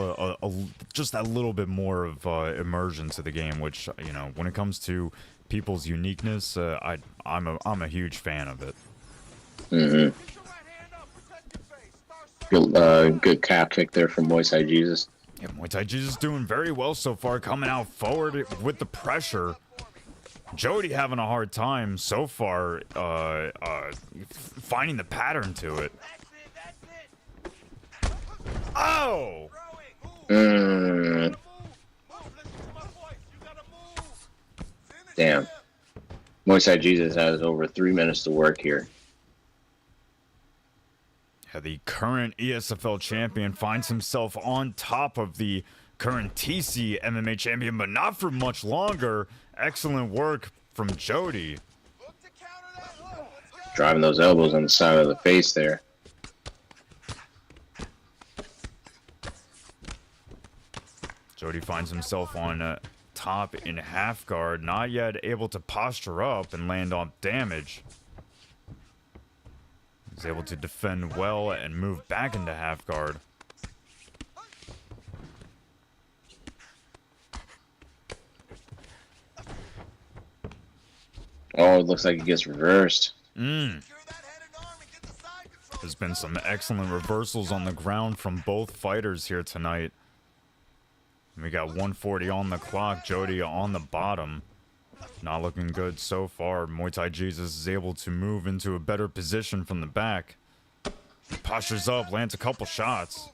just that little bit more of immersion to the game, which, you know, when it comes to people's uniqueness, I'm a huge fan of it. Mm-hmm. Good calf kick there from MuayThaiJesus. Yeah, MuayThaiJesus doing very well so far, coming out forward with the pressure. Jody having a hard time so far finding the pattern to it. Oh! Damn. MuayThaiJesus has over 3 minutes to work here. Yeah, the current ESFL champion finds himself on top of the current TC MMA champion, but not for much longer. Excellent work from Jody. Driving those elbows on the side of the face there. Jody finds himself on top in half guard, not yet able to posture up and land on damage. He's able to defend well and move back into half guard. Oh, it looks like it gets reversed. There's been some excellent reversals on the ground from both fighters here tonight. We got 140 on the clock. Jody on the bottom. Not looking good so far. MuayThaiJesus is able to move into a better position from the back. Postures up, lands a couple shots.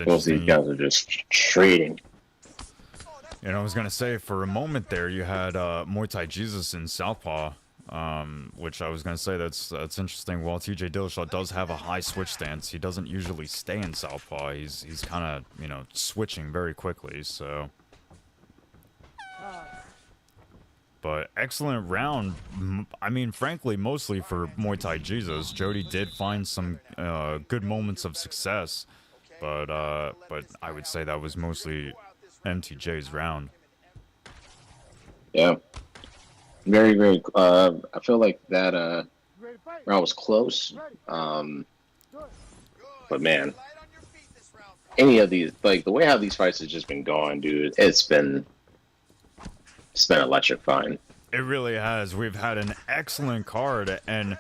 Both these guys are just trading. You know, I was gonna say, for a moment there, you had MuayThaiJesus in southpaw, which I was gonna say that's interesting. While TJ Dillashaw does have a high switch stance, he doesn't usually stay in southpaw. He's kind of, you know, switching very quickly. So, but excellent round. I mean, frankly, mostly for MuayThaiJesus. Jody did find some good moments of success. But I would say that was mostly MTJ's round. Yeah. Very, very, I feel like that round was close. But man, any of these, like the way how these fights have just been going, dude, it's been electrifying. It really has. We've had an excellent card, and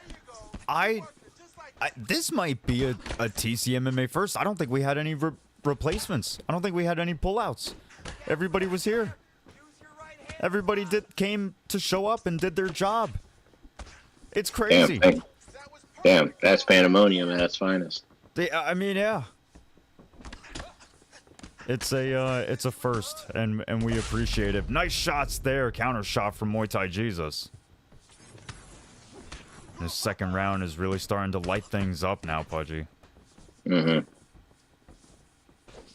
this might be a TC MMA first. I don't think we had any replacements. I don't think we had any pullouts. Everybody was here. Everybody came to show up and did their job. It's crazy. Damn, that's pandemonium at its finest. I mean, yeah. It's a first, and we appreciate it. Nice shots there. Counter shot from MuayThaiJesus. This second round is really starting to light things up now, Pudgy. Mm-hmm.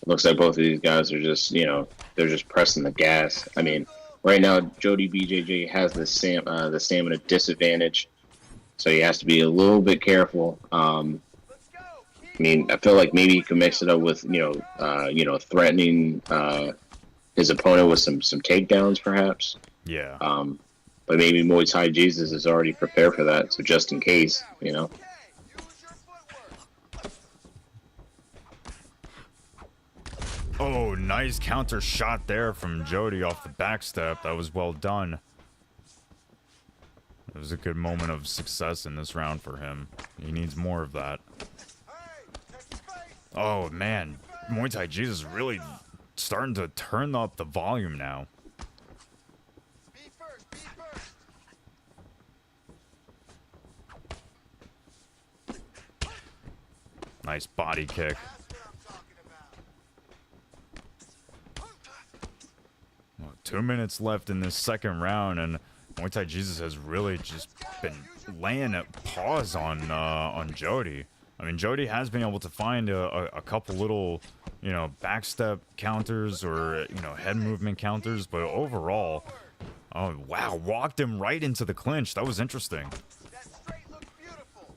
Looks like both of these guys are just, you know, they're just pressing the gas. I mean, right now, JodiBJJ has the stamina disadvantage, so he has to be a little bit careful. I mean, I feel like maybe you can mix it up with, you know, threatening his opponent with some takedowns, perhaps. Yeah. But maybe Muay Thai Jesus is already prepared for that, so just in case, you know. Okay, use your footwork. Oh, nice counter shot there from Jody off the back step. That was well done. It was a good moment of success in this round for him. He needs more of that. Hey, check your face. Oh, man. Muay Thai Jesus really starting to turn up the volume now. Be first, be first. Nice body kick. That's what I'm talking about. Well, 2 minutes left in this second round, and Muay Thai Jesus has really just been laying a pause on Jody. I mean, Jody has been able to find a couple little, you know, backstep counters or, you know, head movement counters, but overall, oh, wow, walked him right into the clinch. That was interesting. That straight looks beautiful.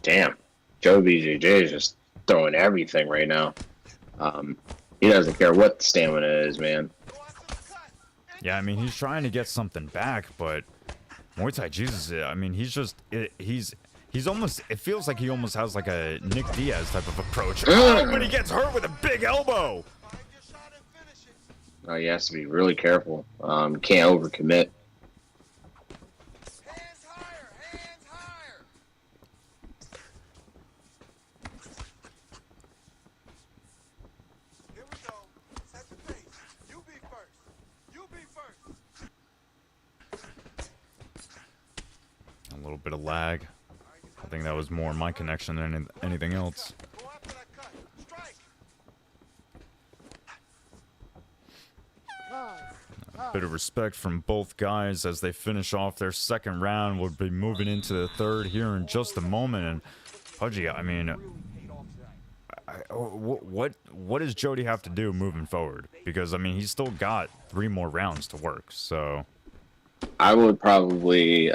Damn, JodiBJJ is just throwing everything right now. He doesn't care what the stamina is, man. Go out to the cut. Yeah, I mean, he's trying to get something back, but Muay Thai Jesus, I mean, he's almost, it feels like he almost has like a Nick Diaz type of approach. Oh, but he gets hurt with a big elbow. Find your shot and finish it. Oh, he has to be really careful. Can't overcommit. Hands higher, hands higher. Here we go. Set the pace. You be first. You be first. A little bit of lag. I think that was more my connection than anything else. Go after that cut. Strike. A bit of respect from both guys as they finish off their second round. We'll be moving into the third here in just a moment. And Pudgy, I mean, what does Jody have to do moving forward? Because I mean, he's still got 3 more rounds to work. So I would probably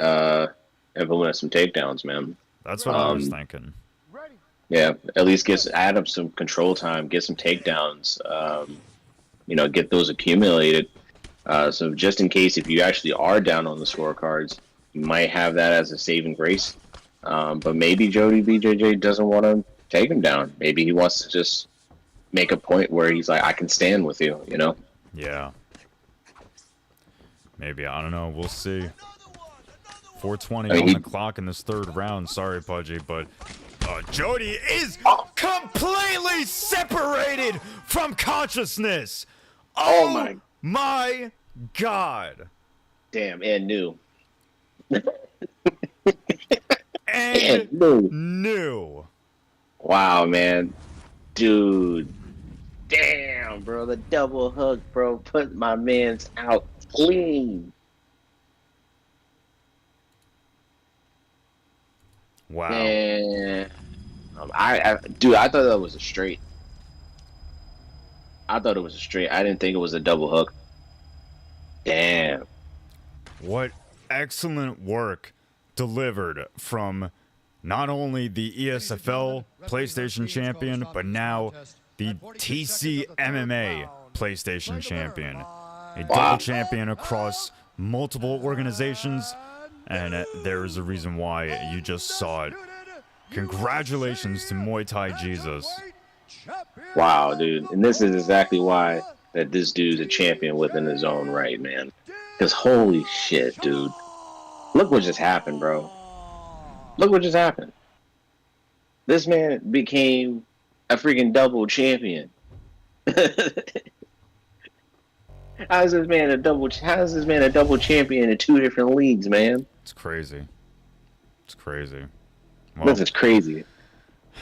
implement some takedowns, man. that's what I was thinking. Yeah, at least add up some control time, get some takedowns, you know, get those accumulated. So just in case if you actually are down on the scorecards, you might have that as a saving grace. But maybe JodiBJJ doesn't want to take him down. Maybe he wants to just make a point where he's like, I can stand with you, you know? Yeah. Maybe, I don't know. We'll see. 4:20 I mean, on the clock in this third round. Sorry, Pudgy, but Jody is completely separated from consciousness. Oh my God. Damn, and new. And new. Wow, man. Dude. Damn, bro. The double hook, bro. Put my man's out clean. Wow. Man. Dude, I thought that was a straight. I thought it was a straight. I didn't think it was a double hook. Damn. What excellent work delivered from not only the ESFL PlayStation Champion, but now the TC MMA PlayStation Champion. A double champion across multiple organizations, and there is a reason why you just saw it. Congratulations to Muay Thai Jesus. Wow, dude. And this is exactly why that this dude's a champion within his own right, man. Because holy shit, dude. Look what just happened, bro. Look what just happened. This man became a freaking double champion. How is this man a double champion in 2 different leagues, man? It's crazy. It's crazy. Well, This is crazy.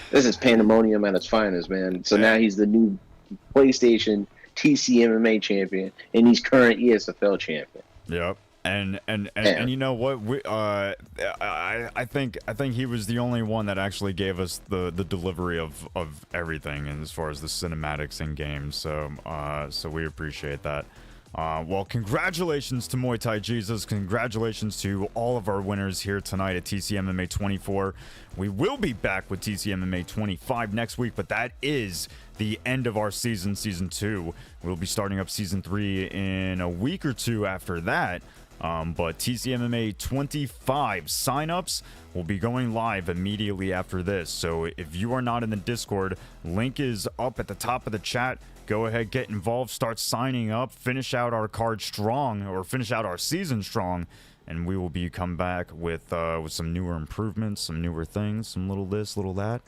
This is pandemonium at its finest, man. So now he's the new PlayStation TC MMA champion, and he's current ESFL champion. yep. And you know what? I think he was the only one that actually gave us the delivery of everything, and as far as the cinematics in games. So we appreciate that. Well, congratulations to Muay Thai Jesus. Congratulations to all of our winners here tonight at TC MMA 24. We will be back with TC MMA 25 next week, but that is the end of our season 2. We'll be starting up season 3 in a week or two after that. But TCMMA 25 signups will be going live immediately after this. So if you are not in the Discord, link is up at the top of the chat. Go ahead, get involved, start signing up, finish out our card strong, or finish out our season strong, and we will be come back with some newer improvements, some newer things, some little this, little that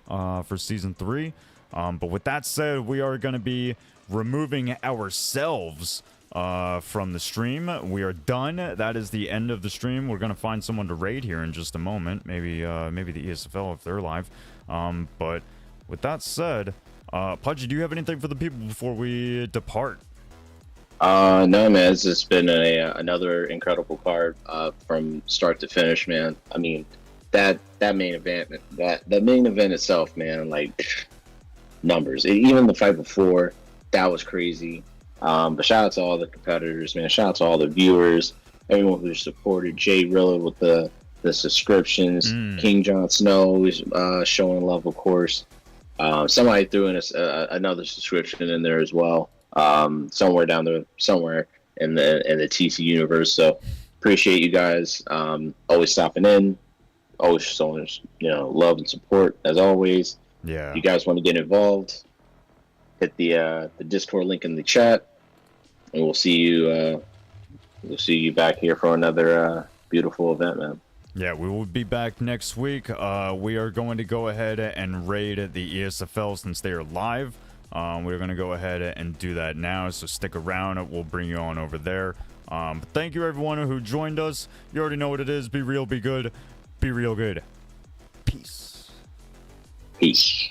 for season 3. But with that said, we are going to be removing ourselves from the stream. We are done. That is the end of the stream. We're going to find someone to raid here in just a moment. Maybe the ESFL if they're live. But with that said, Pudgy, do you have anything for the people before we depart? No, man. It's just been another incredible card from start to finish, man. I mean, that main event, the main event itself, man, like numbers. Even the fight before, that was crazy. But shout out to all the competitors, man. Shout out to all the viewers, everyone who supported Jrilla with the subscriptions. King Jon Snow is showing love, of course. Somebody threw in another subscription in there as well. Somewhere in the TC universe. So appreciate you guys. Always stopping in, always showing love and support as always. Yeah. If you guys want to get involved, hit the Discord link in the chat, and we'll see you back here for another beautiful event, man. Yeah, we will be back next week. We are going to go ahead and raid the ESFL since they are live. We're going to go ahead and do that now, so stick around. We'll bring you on over there. But thank you, everyone who joined us. You already know what it is. Be real, be good. Be real good. Peace. Peace.